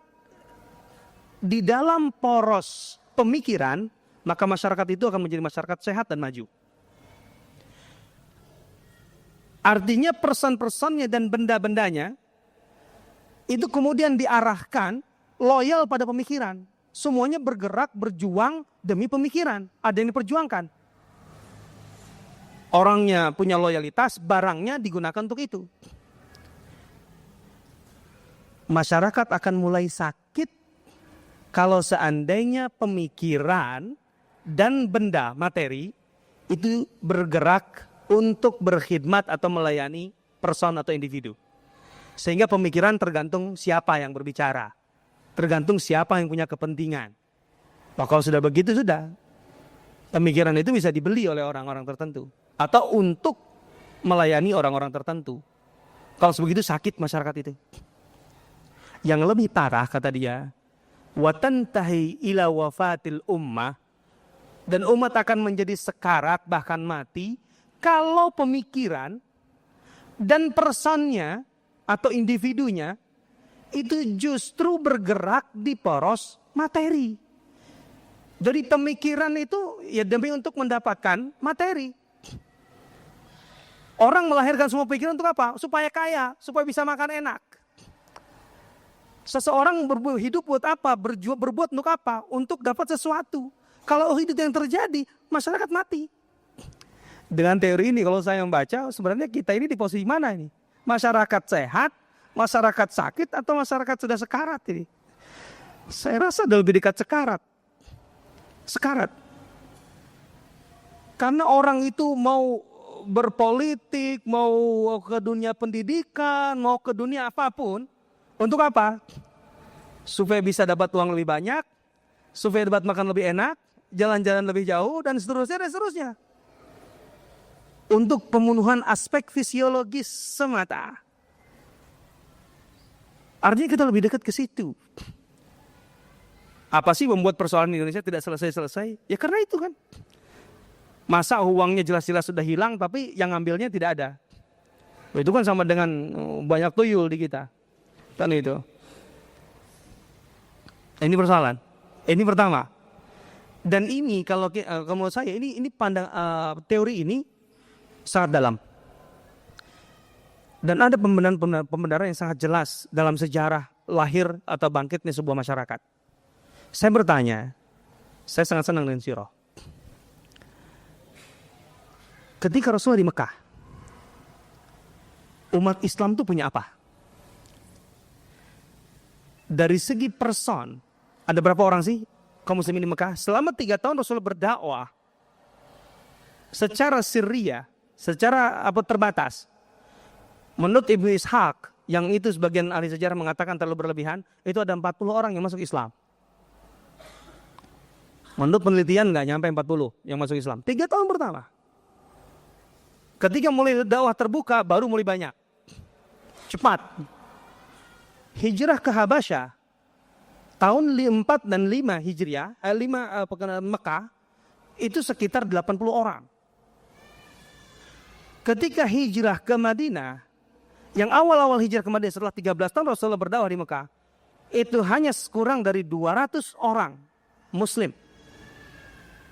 di dalam poros pemikiran, maka masyarakat itu akan menjadi masyarakat sehat dan maju. Artinya person-personnya dan benda-bendanya itu kemudian diarahkan loyal pada pemikiran. Semuanya bergerak, berjuang demi pemikiran. Ada yang diperjuangkan. Orangnya punya loyalitas, barangnya digunakan untuk itu. Masyarakat akan mulai sakit kalau seandainya pemikiran dan benda materi itu bergerak untuk berkhidmat atau melayani person atau individu. Sehingga pemikiran tergantung siapa yang berbicara. Tergantung siapa yang punya kepentingan. Nah, kalau sudah begitu sudah. Pemikiran itu bisa dibeli oleh orang-orang tertentu. Atau untuk melayani orang-orang tertentu. Kalau begitu sakit masyarakat itu. Yang lebih parah kata dia, watantahi ila wafatil ummah, dan umat akan menjadi sekarat bahkan mati kalau pemikiran dan personnya atau individunya itu justru bergerak di poros materi. Jadi pemikiran itu ya demi untuk mendapatkan materi. Orang melahirkan semua pikiran untuk apa? Supaya kaya, supaya bisa makan enak. Seseorang hidup buat apa? Berbuat untuk apa? Untuk dapat sesuatu. Kalau itu yang terjadi, masyarakat mati. Dengan teori ini kalau saya membaca, sebenarnya kita ini di posisi mana ini? Masyarakat sehat, masyarakat sakit, atau masyarakat sudah sekarat ini? Saya rasa lebih dekat sekarat. Sekarat. Karena orang itu mau berpolitik, mau ke dunia pendidikan, mau ke dunia apapun, untuk apa? Supaya bisa dapat uang lebih banyak, supaya dapat makan lebih enak, jalan-jalan lebih jauh, dan seterusnya. Untuk pemenuhan aspek fisiologis semata. Artinya kita lebih dekat ke situ. Apa sih membuat persoalan Indonesia tidak selesai-selesai? Ya karena itu kan. Masa uangnya jelas-jelas sudah hilang tapi yang ngambilnya tidak ada. Itu kan sama dengan banyak tuyul di kita. Kan itu. Ini persoalan. Ini pertama. Dan ini kalau menurut saya ini pandang teori ini sangat dalam. Dan ada pembenaran yang sangat jelas dalam sejarah lahir atau bangkitnya sebuah masyarakat. Saya bertanya, saya sangat senang dengan sirah. Ketika Rasulullah di Mekah, umat Islam itu punya apa? Dari segi person, ada berapa orang sih kaum muslimin di Mekah? Selama 3 tahun Rasulullah berdakwah secara sirriyah, secara terbatas. Menurut Ibnu Ishaq, yang itu sebagian ahli sejarah mengatakan terlalu berlebihan, itu ada 40 orang yang masuk Islam. Menurut penelitian nggak nyampe 40 yang masuk Islam. 3 tahun pertama. Ketika mulai dakwah terbuka, baru mulai banyak. Cepat. Hijrah ke Habasyah, tahun 4 dan 5 Hijriah, 5 Mekah, itu sekitar 80 orang. ketika hijrah ke Madinah, yang awal-awal hijrah ke Madinah setelah 13 tahun Rasulullah berdakwah di Mekah, itu hanya kurang dari 200 orang Muslim.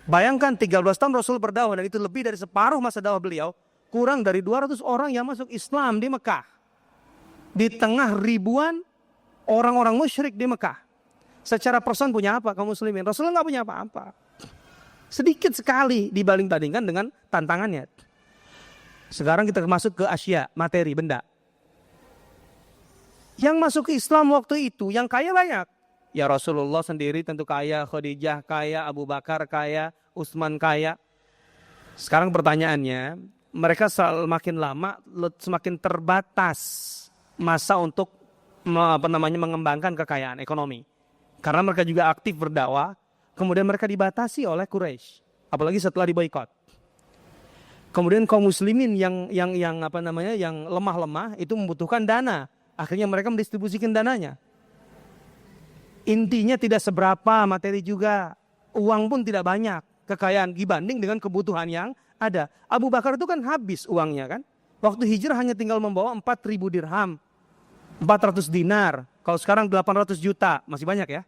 Bayangkan 13 tahun Rasul berdakwah dan itu lebih dari separuh masa dakwah beliau, kurang dari 200 orang yang masuk Islam di Mekah. Di tengah ribuan orang-orang musyrik di Mekah. Secara person punya apa kaum muslimin? Rasulullah nggak punya apa-apa. Sedikit sekali dibanding-bandingkan dengan tantangannya. Sekarang kita masuk ke Asia, materi, benda. Yang masuk ke Islam waktu itu, yang kaya banyak. Ya Rasulullah sendiri tentu kaya, Khadijah kaya, Abu Bakar kaya, Utsman kaya. Sekarang pertanyaannya, mereka semakin lama semakin terbatas masa untuk mengembangkan kekayaan ekonomi. Karena mereka juga aktif berdakwah, kemudian mereka dibatasi oleh Quraisy, apalagi setelah diboikot. Kemudian kaum muslimin yang lemah-lemah itu membutuhkan dana. Akhirnya mereka mendistribusikan dananya. Intinya tidak seberapa materi juga. Uang pun tidak banyak. Kekayaan dibanding dengan kebutuhan yang ada. Abu Bakar itu kan habis uangnya kan. Waktu hijrah hanya tinggal membawa 4.000 dirham. 400 dinar. Kalau sekarang 800 juta. Masih banyak ya.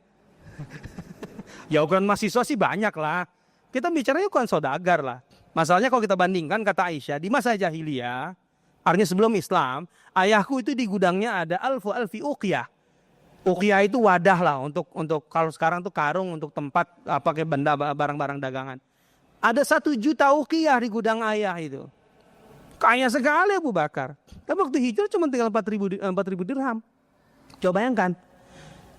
Ya ukuran mahasiswa sih banyak lah. Kita bicaranya ukuran saudagar lah. Masalahnya kalau kita bandingkan kata Aisyah. Di masa jahiliyah. Artinya sebelum Islam, ayahku itu di gudangnya ada alfi uqiyah. Uqiyah itu wadah lah untuk kalau sekarang tuh karung untuk tempat kayak benda barang-barang dagangan. Ada 1 juta uqiyah di gudang ayah itu. Kaya sekali Abu Bakar. Tapi waktu hijrah cuma tinggal 4.000 dirham. Coba bayangkan.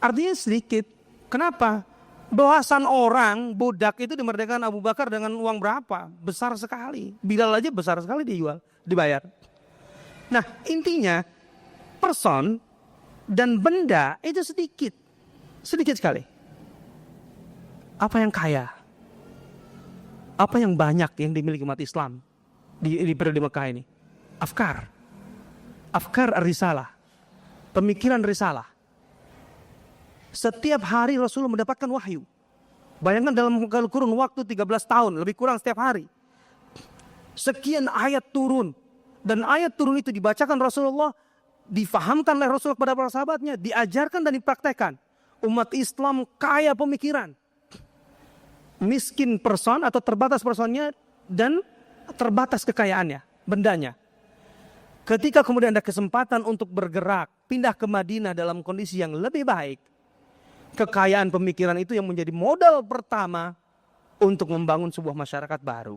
Artinya sedikit. Kenapa? Belasan orang budak itu dimerdekakan Abu Bakar dengan uang berapa? Besar sekali. Bilal aja besar sekali dibayar. Nah intinya person dan benda itu sedikit sekali. Apa yang kaya? Apa yang banyak yang dimiliki umat Islam di periode Mekah ini? Afkar ar-risalah, pemikiran risalah. Setiap hari Rasulullah mendapatkan wahyu. Bayangkan dalam kurun waktu 13 tahun, lebih kurang setiap hari. Sekian ayat turun. Dan ayat turun itu dibacakan Rasulullah, difahamkan oleh Rasulullah kepada para sahabatnya, diajarkan dan dipraktekkan. Umat Islam kaya pemikiran. Miskin person atau terbatas personnya dan terbatas kekayaannya, bendanya. Ketika kemudian ada kesempatan untuk bergerak, pindah ke Madinah dalam kondisi yang lebih baik, kekayaan pemikiran itu yang menjadi modal pertama untuk membangun sebuah masyarakat baru.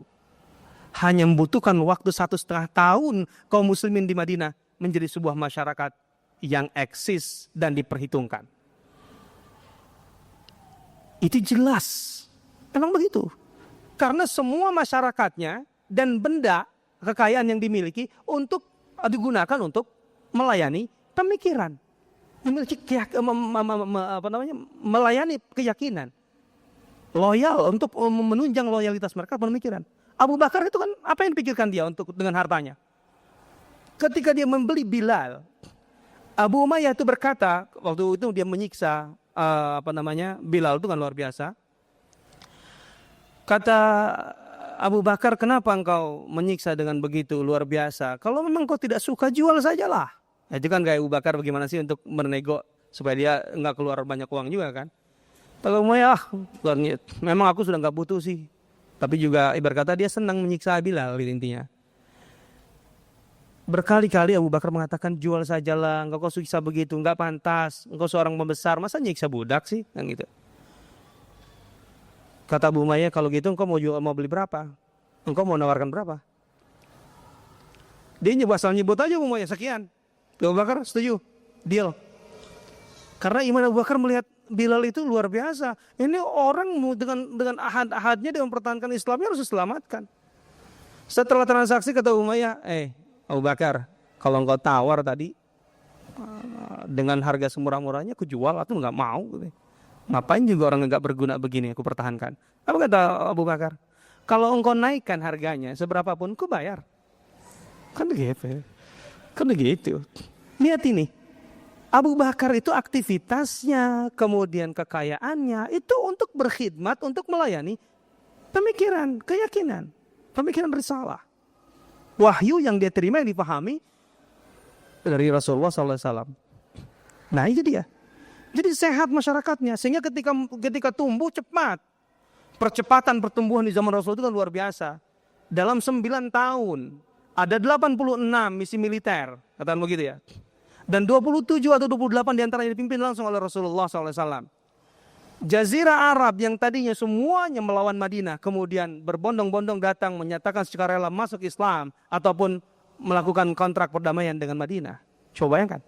Hanya membutuhkan waktu 1,5 tahun kaum muslimin di Madinah menjadi sebuah masyarakat yang eksis dan diperhitungkan. Itu jelas. Memang begitu. Karena semua masyarakatnya dan benda kekayaan yang dimiliki digunakan untuk melayani pemikiran. Memiliki melayani keyakinan. Loyal untuk menunjang loyalitas mereka pemikiran. Abu Bakar itu kan apa yang dipikirkan dia dengan hartanya? Ketika dia membeli Bilal, Abu Umayyah itu berkata, waktu itu dia menyiksa Bilal itu kan luar biasa. Kata Abu Bakar, kenapa engkau menyiksa dengan begitu luar biasa? Kalau memang kau tidak suka, jual sajalah. Itu kan kayak Abu Bakar bagaimana sih untuk menego supaya dia enggak keluar banyak uang juga kan? Kalau Umayyah, memang aku sudah enggak butuh sih. Tapi juga ibarat kata dia senang menyiksa Bilal intinya. Berkali-kali Abu Bakar mengatakan jual sajalah, engkau siksa begitu, enggak pantas. Engkau seorang pembesar, masa nyiksa budak sih? Kan gitu. Kata Abu Umayyah, kalau gitu engkau mau beli berapa? Engkau mau nawarkan berapa? Dia nyebut aja Abu Umayyah sekian. Abu Bakar setuju, deal. Karena iman Abu Bakar melihat Bilal itu luar biasa. Ini orang dengan ahad-ahadnya dia mempertahankan Islamnya harus diselamatkan. Setelah transaksi kata Umayyah, Abu Bakar, kalau engkau tawar tadi dengan harga semurah-murahnya aku jual atau enggak mau. Ngapain juga orang enggak berguna begini aku pertahankan. Apa kata Abu Bakar? Kalau engkau naikkan harganya seberapapun aku bayar. Kan begitu. Lihat ini. Abu Bakar itu aktivitasnya, kemudian kekayaannya itu untuk berkhidmat, untuk melayani pemikiran, keyakinan, pemikiran risalah. wahyu yang dia terima, yang dipahami dari Rasulullah SAW. Nah itu dia. Jadi sehat masyarakatnya, sehingga ketika tumbuh cepat. Percepatan pertumbuhan di zaman Rasul itu kan luar biasa. Dalam 9 tahun ada 86 misi militer, katakan begitu ya. Dan 27 atau 28 diantaranya dipimpin langsung oleh Rasulullah SAW. Jazirah Arab yang tadinya semuanya melawan Madinah, kemudian berbondong-bondong datang menyatakan secara rela masuk Islam ataupun melakukan kontrak perdamaian dengan Madinah. Coba bayangkan.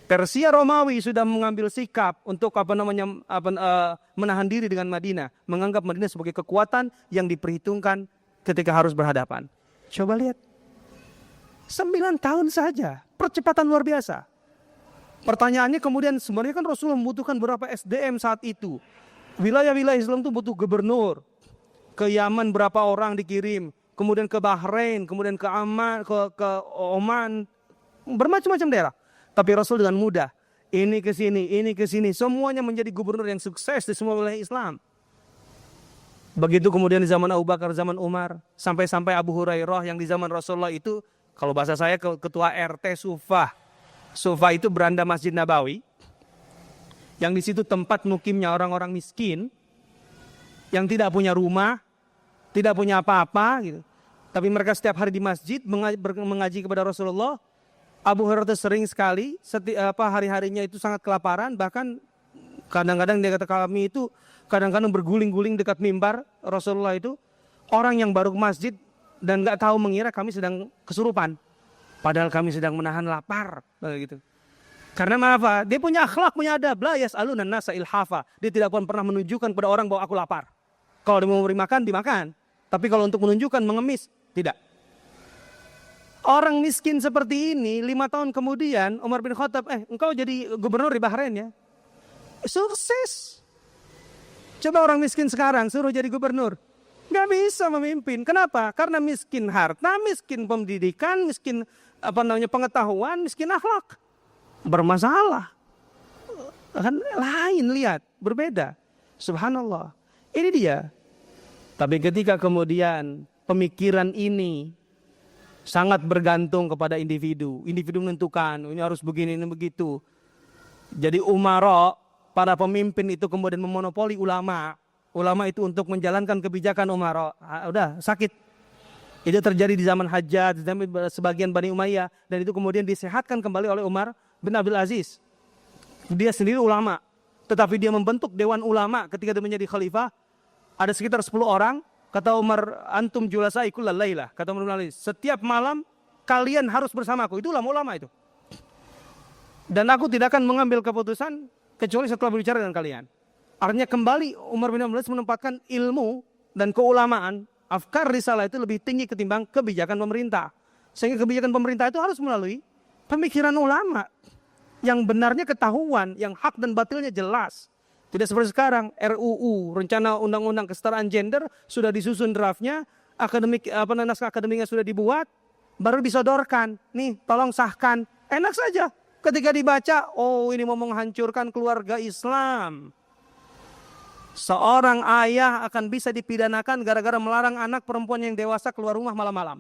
Persia Romawi sudah mengambil sikap untuk menahan diri dengan Madinah, menganggap Madinah sebagai kekuatan yang diperhitungkan ketika harus berhadapan. Coba lihat, 9 tahun saja, percepatan luar biasa. Pertanyaannya kemudian, sebenarnya kan Rasulullah membutuhkan berapa SDM saat itu. Wilayah-wilayah Islam itu butuh gubernur. Ke Yaman berapa orang dikirim, kemudian ke Bahrain, kemudian ke Oman, bermacam-macam daerah. Tapi Rasul dengan mudah, ini ke sini, semuanya menjadi gubernur yang sukses di semua wilayah Islam. Begitu kemudian di zaman Abu Bakar, zaman Umar, sampai-sampai Abu Hurairah yang di zaman Rasulullah itu, kalau bahasa saya ketua RT Sufah. Sufah itu beranda Masjid Nabawi, yang di situ tempat mukimnya orang-orang miskin, yang tidak punya rumah, tidak punya apa-apa, gitu. Tapi mereka setiap hari di masjid mengaji kepada Rasulullah. Abu Hurairah sering sekali hari-harinya itu sangat kelaparan, bahkan kadang-kadang dia kata kami itu kadang-kadang berguling-guling dekat mimbar Rasulullah itu, orang yang baru ke masjid dan nggak tahu mengira kami sedang kesurupan, padahal kami sedang menahan lapar, gitu. Karena apa? Dia punya akhlak, punya adab. La yas'aluna nasa ilhafa. Dia tidak pernah menunjukkan kepada orang bahwa aku lapar. Kalau dia mau memberi makan, dimakan. Tapi kalau untuk menunjukkan, mengemis, tidak. Orang miskin seperti ini 5 tahun kemudian Umar bin Khattab, engkau jadi gubernur di Bahrain ya. Sukses. Coba orang miskin sekarang suruh jadi gubernur. Gak bisa memimpin. Kenapa? Karena miskin harta, miskin pendidikan, miskin pengetahuan, miskin akhlak. Bermasalah. Kan lain, lihat, berbeda. Subhanallah. Ini dia. Tapi ketika kemudian pemikiran ini sangat bergantung kepada individu. Individu menentukan, ini harus begini, ini begitu. Jadi umara, para pemimpin itu kemudian memonopoli ulama. Ulama itu untuk menjalankan kebijakan umara. Udah, sakit. Itu terjadi di zaman Hajjaj, di sebagian Bani Umayyah. Dan itu kemudian disehatkan kembali oleh Umar bin Abdul Aziz. Dia sendiri ulama. Tetapi dia membentuk dewan ulama ketika dia menjadi khalifah. Ada sekitar 10 orang. Kata Umar, antum julasai kullal lailah. Kata Umar bin Abdul Aziz, setiap malam kalian harus bersamaku. Itu ulama-ulama itu. Dan aku tidak akan mengambil keputusan kecuali setelah berbicara dengan kalian. Artinya kembali Umar bin Abdul Aziz menempatkan ilmu dan keulamaan, afkar risalah itu lebih tinggi ketimbang kebijakan pemerintah. Sehingga kebijakan pemerintah itu harus melalui pemikiran ulama. Yang benarnya ketahuan, yang hak dan batilnya jelas. Tidak seperti sekarang, RUU, rencana undang-undang kesetaraan gender, sudah disusun draftnya, naskah akademiknya sudah dibuat, baru disodorkan. Nih, tolong sahkan. Enak saja. Ketika dibaca, oh ini mau menghancurkan keluarga Islam. Seorang ayah akan bisa dipidanakan gara-gara melarang anak perempuan yang dewasa keluar rumah malam-malam.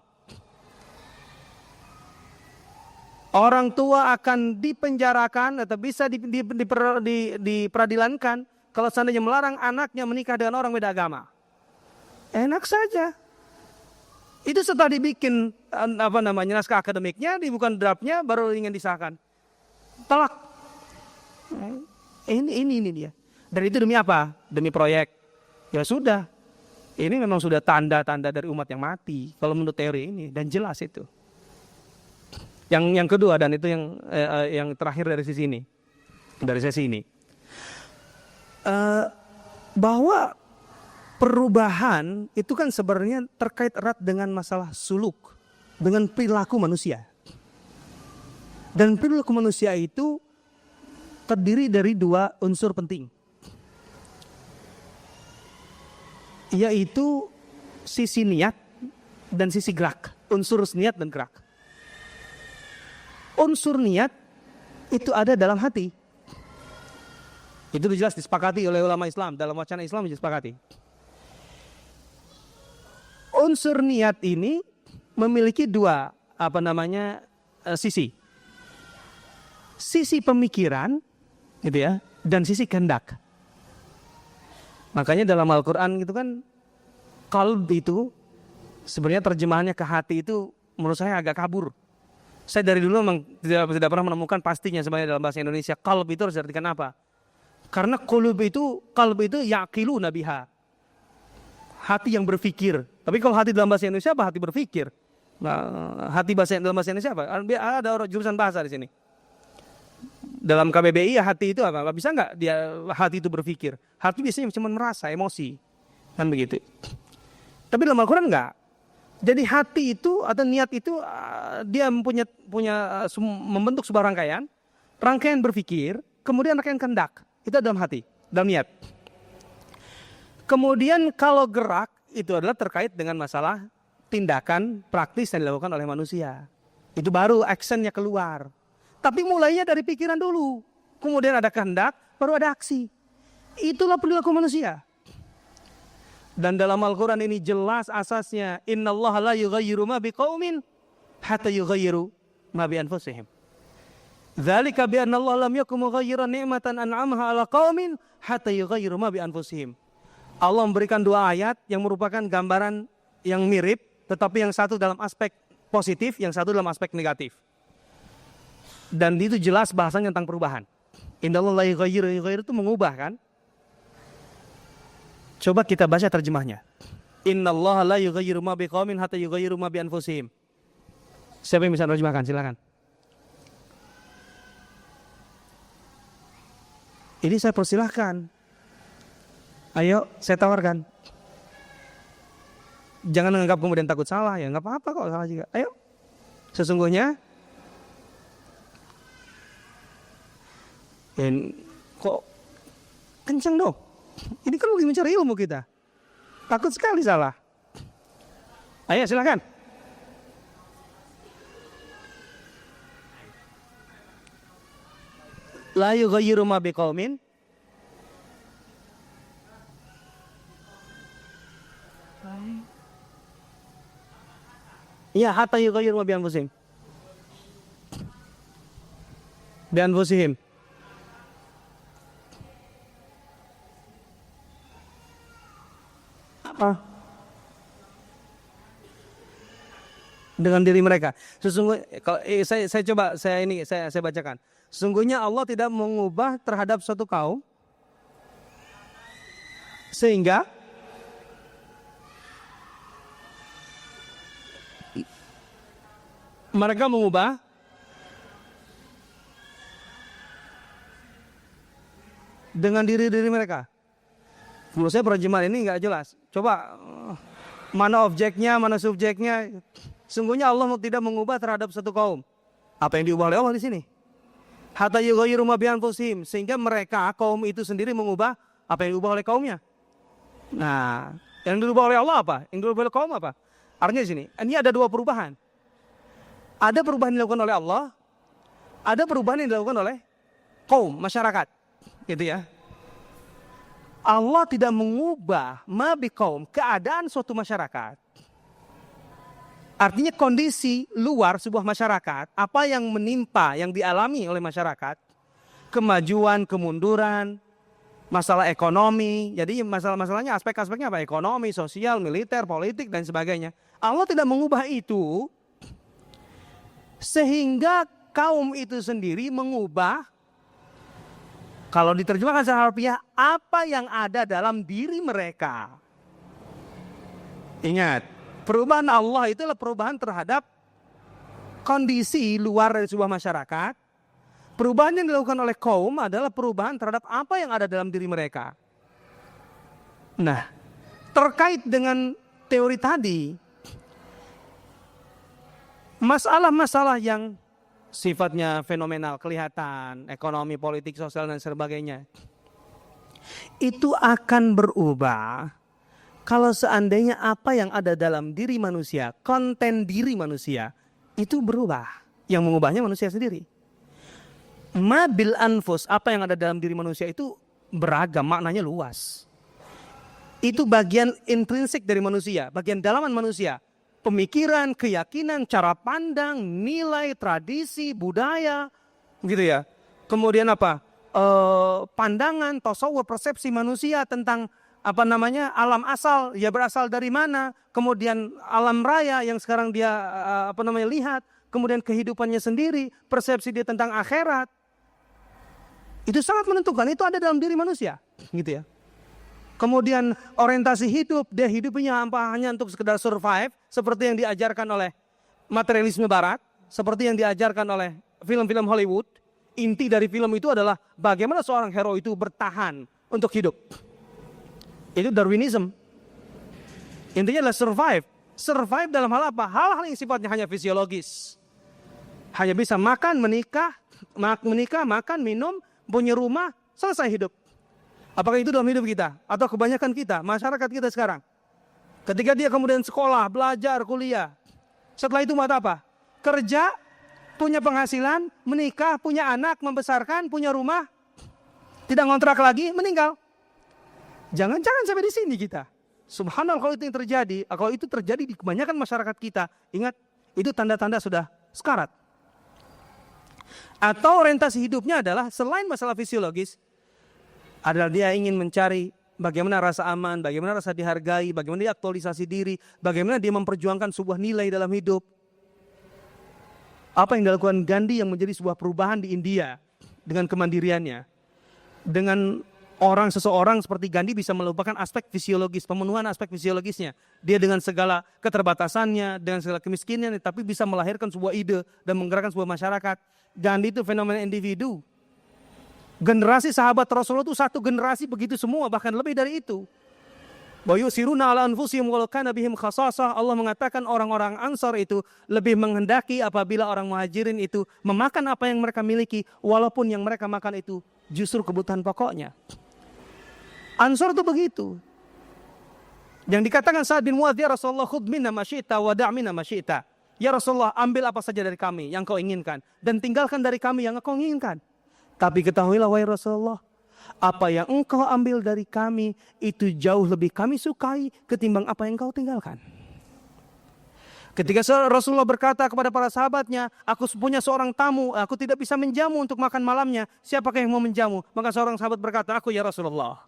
Orang tua akan dipenjarakan atau bisa diperadilankan kalau seandainya melarang anaknya menikah dengan orang beda agama. Enak saja. Itu setelah dibikin naskah akademiknya, dibuka draftnya, baru ingin disahkan. Telak. Ini dia. Dan itu demi apa? Demi proyek. Ya sudah. Ini memang sudah tanda-tanda dari umat yang mati. Kalau menurut teori ini, dan jelas itu. Yang kedua, dan itu yang terakhir dari sisi ini, dari sesi ini, bahwa perubahan itu kan sebenarnya terkait erat dengan masalah suluk, dengan perilaku manusia. Dan perilaku manusia itu terdiri dari 2 unsur penting, yaitu sisi niat dan sisi gerak, unsur niat dan gerak. Unsur niat itu ada dalam hati. Itu jelas disepakati oleh ulama Islam. Dalam wacana Islam disepakati. Unsur niat ini memiliki dua sisi. Sisi pemikiran gitu ya, dan sisi kehendak. Makanya dalam Al-Qur'an gitu kan, qalb itu sebenarnya terjemahannya ke hati itu menurut saya agak kabur. Saya dari dulu memang tidak pernah menemukan pastinya sebenarnya dalam bahasa Indonesia qalb itu harus diartikan apa. Karena qalb itu yaqiluna biha. Hati yang berpikir. Tapi kalau hati dalam bahasa Indonesia apa? Hati berpikir. Nah, hati dalam bahasa Indonesia apa? Ada orang jurusan bahasa di sini. Dalam KBBI hati itu apa? Bisa nggak dia hati itu berpikir? Hati biasanya cuma merasa, emosi. Kan begitu. Tapi dalam Al-Quran enggak. Jadi hati itu atau niat itu dia membentuk sebuah rangkaian berpikir, kemudian rangkaian kehendak. Itu dalam hati, dalam niat. Kemudian kalau gerak itu adalah terkait dengan masalah tindakan praktis yang dilakukan oleh manusia. Itu baru actionnya keluar. Tapi mulainya dari pikiran dulu. Kemudian ada kehendak, baru ada aksi. Itulah perilaku manusia. Dan dalam Al-Quran ini jelas asasnya. Innallaha la yughayyiru ma biqaumin hatta yughayyiru ma bi anfusihim. Dzalika bi anna Allah lam yakum mughayyiran ni'matan an'amaha 'ala qaumin hatta yughayyiru ma bi anfusihim. Allah memberikan dua ayat yang merupakan gambaran yang mirip, tetapi yang satu dalam aspek positif, yang satu dalam aspek negatif. Dan itu jelas bahasanya tentang perubahan. Innallaha la yughayyiru itu mengubah kan? Coba kita baca terjemahnya. Innallaha la yughayyiru ma biqaumin hatta yughayyiru ma bi anfusihim. Siapa yang bisa terjemahkan? Silakan. Ini saya persilahkan. Ayo, saya tawarkan. Jangan menganggap kemudian takut salah, ya nggak apa-apa kok salah juga. Ayo, sesungguhnya kok kenceng dong. Ini kan lagi mencari ilmu kita. Takut sekali salah. Ayo silakan. La yughayyiru ma biqaumin ya hatta yughayyiru ma bi anfusihim. Bi anfusihim. Apa? Dengan diri mereka. Sesungguhnya kalau saya bacakan. Sesungguhnya Allah tidak mengubah terhadap suatu kaum sehingga mereka mengubah dengan diri mereka. Menurut saya penerjemahan ini nggak jelas. Coba mana objeknya, mana subjeknya. Sungguhnya Allah tidak mengubah terhadap satu kaum. Apa yang diubah oleh Allah di sini? Hatta yughayyiru ma bi anfusihim, sehingga mereka kaum itu sendiri mengubah apa yang diubah oleh kaumnya. Nah, yang diubah oleh Allah apa? Yang diubah oleh kaum apa? Artinya di sini, ini ada dua perubahan. Ada perubahan yang dilakukan oleh Allah, ada perubahan yang dilakukan oleh kaum, masyarakat. Gitu ya. Allah tidak mengubah ma bi kaum, keadaan suatu masyarakat. Artinya kondisi luar sebuah masyarakat, apa yang menimpa, yang dialami oleh masyarakat, kemajuan, kemunduran, masalah ekonomi, jadi masalah-masalahnya aspek-aspeknya apa? Ekonomi, sosial, militer, politik, dan sebagainya. Allah tidak mengubah itu, sehingga kaum itu sendiri mengubah, kalau diterjemahkan secara harfiah, apa yang ada dalam diri mereka. Ingat. Perubahan Allah itu adalah perubahan terhadap kondisi luar dari sebuah masyarakat. Perubahan yang dilakukan oleh kaum adalah perubahan terhadap apa yang ada dalam diri mereka. Nah, terkait dengan teori tadi, masalah-masalah yang sifatnya fenomenal, kelihatan, ekonomi, politik, sosial, dan sebagainya, itu akan berubah kalau seandainya apa yang ada dalam diri manusia, konten diri manusia, itu berubah. Yang mengubahnya manusia sendiri. Ma bil anfus, apa yang ada dalam diri manusia itu beragam, maknanya luas. Itu bagian intrinsik dari manusia, bagian dalaman manusia. pemikiran, keyakinan, cara pandang, nilai, tradisi, budaya, gitu ya. Kemudian apa? Pandangan, tasawuf, persepsi manusia tentang alam asal, ya berasal dari mana, kemudian alam raya yang sekarang dia lihat, kemudian kehidupannya sendiri, persepsi dia tentang akhirat. Itu sangat menentukan, itu ada dalam diri manusia, gitu ya. Kemudian orientasi hidup, dia hidupnya hanya untuk sekedar survive, seperti yang diajarkan oleh materialisme barat, seperti yang diajarkan oleh film-film Hollywood. Inti dari film itu adalah bagaimana seorang hero itu bertahan untuk hidup. Itu Darwinism. Intinya adalah survive. Survive dalam hal apa? Hal-hal yang sifatnya hanya fisiologis. Hanya bisa makan, menikah, makan, minum, punya rumah, selesai hidup. Apakah itu dalam hidup kita? Atau kebanyakan kita, masyarakat kita sekarang? Ketika dia kemudian sekolah, belajar, kuliah. Setelah itu mata apa? Kerja, punya penghasilan, menikah, punya anak, membesarkan, punya rumah. Tidak ngontrak lagi, meninggal. Jangan-jangan sampai di sini kita. Subhanallah, kalau itu yang terjadi, kalau itu terjadi di kebanyakan masyarakat kita, ingat, itu tanda-tanda sudah sekarat. Atau orientasi hidupnya adalah selain masalah fisiologis, adalah dia ingin mencari bagaimana rasa aman, bagaimana rasa dihargai, bagaimana dia aktualisasi diri, bagaimana dia memperjuangkan sebuah nilai dalam hidup. Apa yang dilakukan Gandhi yang menjadi sebuah perubahan di India dengan kemandiriannya. Dengan seseorang seperti Gandhi bisa melupakan aspek fisiologis, pemenuhan aspek fisiologisnya. Dia dengan segala keterbatasannya, dengan segala kemiskinannya, tapi bisa melahirkan sebuah ide dan menggerakkan sebuah masyarakat. Gandhi itu fenomena individu. Generasi sahabat Rasulullah itu satu generasi begitu semua, bahkan lebih dari itu. Wa yusiruna ala anfusihim walau kana bihim khasasah. Allah mengatakan orang-orang Ansar itu lebih menghendaki apabila orang Muhajirin itu memakan apa yang mereka miliki, walaupun yang mereka makan itu justru kebutuhan pokoknya. Ansar itu begitu. Yang dikatakan Sa'ad bin Mu'adz, ya Rasulullah, khudh minna ma syi'ta wa da' minna ma syi'ta. Ya Rasulullah, ambil apa saja dari kami yang kau inginkan, dan tinggalkan dari kami yang kau inginkan. Tapi ketahuilah wahai Rasulullah, apa yang engkau ambil dari kami itu jauh lebih kami sukai ketimbang apa yang kau tinggalkan. Ketika Rasulullah berkata kepada para sahabatnya, aku punya seorang tamu, aku tidak bisa menjamu untuk makan malamnya, siapakah yang mau menjamu? Maka seorang sahabat berkata, aku ya Rasulullah.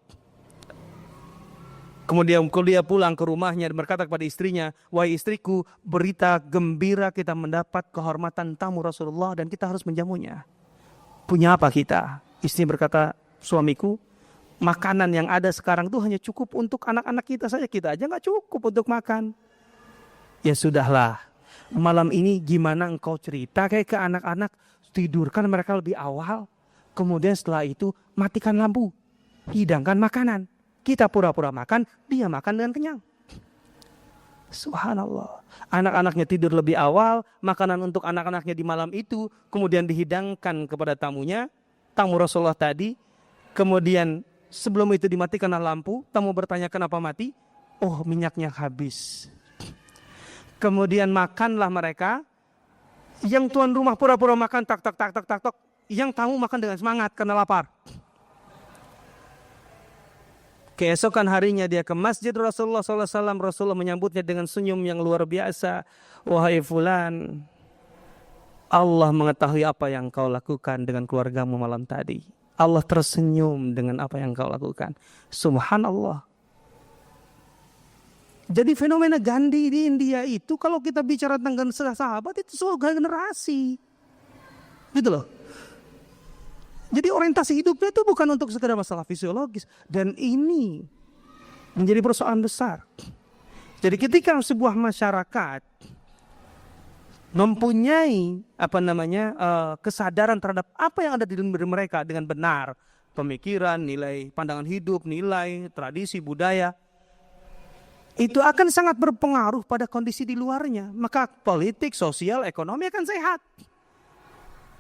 Kemudian dia pulang ke rumahnya dan berkata kepada istrinya, wahai istriku, berita gembira kita mendapat kehormatan tamu Rasulullah dan kita harus menjamunya. Punya apa kita? Istri berkata, suamiku, makanan yang ada sekarang itu hanya cukup untuk anak-anak kita saja. Kita aja gak cukup untuk makan. Ya sudahlah, malam ini gimana engkau cerita kayak ke anak-anak, tidurkan mereka lebih awal. Kemudian setelah itu matikan lampu, hidangkan makanan. Kita pura-pura makan, dia makan dengan kenyang. Subhanallah. Anak-anaknya tidur lebih awal, makanan untuk anak-anaknya di malam itu, kemudian dihidangkan kepada tamunya, tamu Rasulullah tadi. Kemudian sebelum itu dimatikanlah lampu, tamu bertanya kenapa mati? Oh, minyaknya habis. Kemudian makanlah mereka. Yang tuan rumah pura-pura makan, tak. Yang tamu makan dengan semangat karena lapar. Keesokan harinya dia ke masjid Rasulullah SAW. Rasulullah menyambutnya dengan senyum yang luar biasa. Wahai fulan, Allah mengetahui apa yang kau lakukan dengan keluargamu malam tadi. Allah tersenyum dengan apa yang kau lakukan. Subhanallah. Jadi fenomena Gandhi di India itu, kalau kita bicara tentang sahabat, itu soal generasi. Gitu loh. Jadi orientasi hidupnya itu bukan untuk sekedar masalah fisiologis. Dan ini menjadi persoalan besar. Jadi ketika sebuah masyarakat mempunyai kesadaran terhadap apa yang ada di diri mereka dengan benar, pemikiran, nilai, pandangan hidup, nilai, tradisi, budaya, itu akan sangat berpengaruh pada kondisi di luarnya. Maka politik, sosial, ekonomi akan sehat.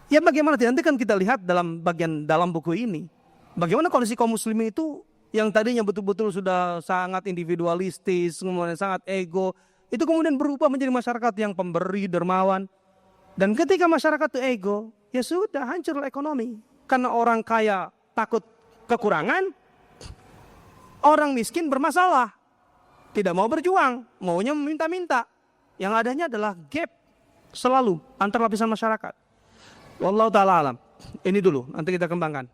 Ya bagaimana, nanti kan kita lihat dalam bagian dalam buku ini, bagaimana kondisi kaum muslimin itu yang tadinya betul-betul sudah sangat individualistis, kemudian sangat ego, itu kemudian berubah menjadi masyarakat yang pemberi, dermawan. Dan ketika masyarakat itu ego, ya sudah hancur ekonomi. Karena orang kaya takut kekurangan, orang miskin bermasalah, tidak mau berjuang, maunya meminta-minta. Yang adanya adalah gap selalu antar lapisan masyarakat. Wallahu ta'ala alam. Ini dulu, nanti kita kembangkan.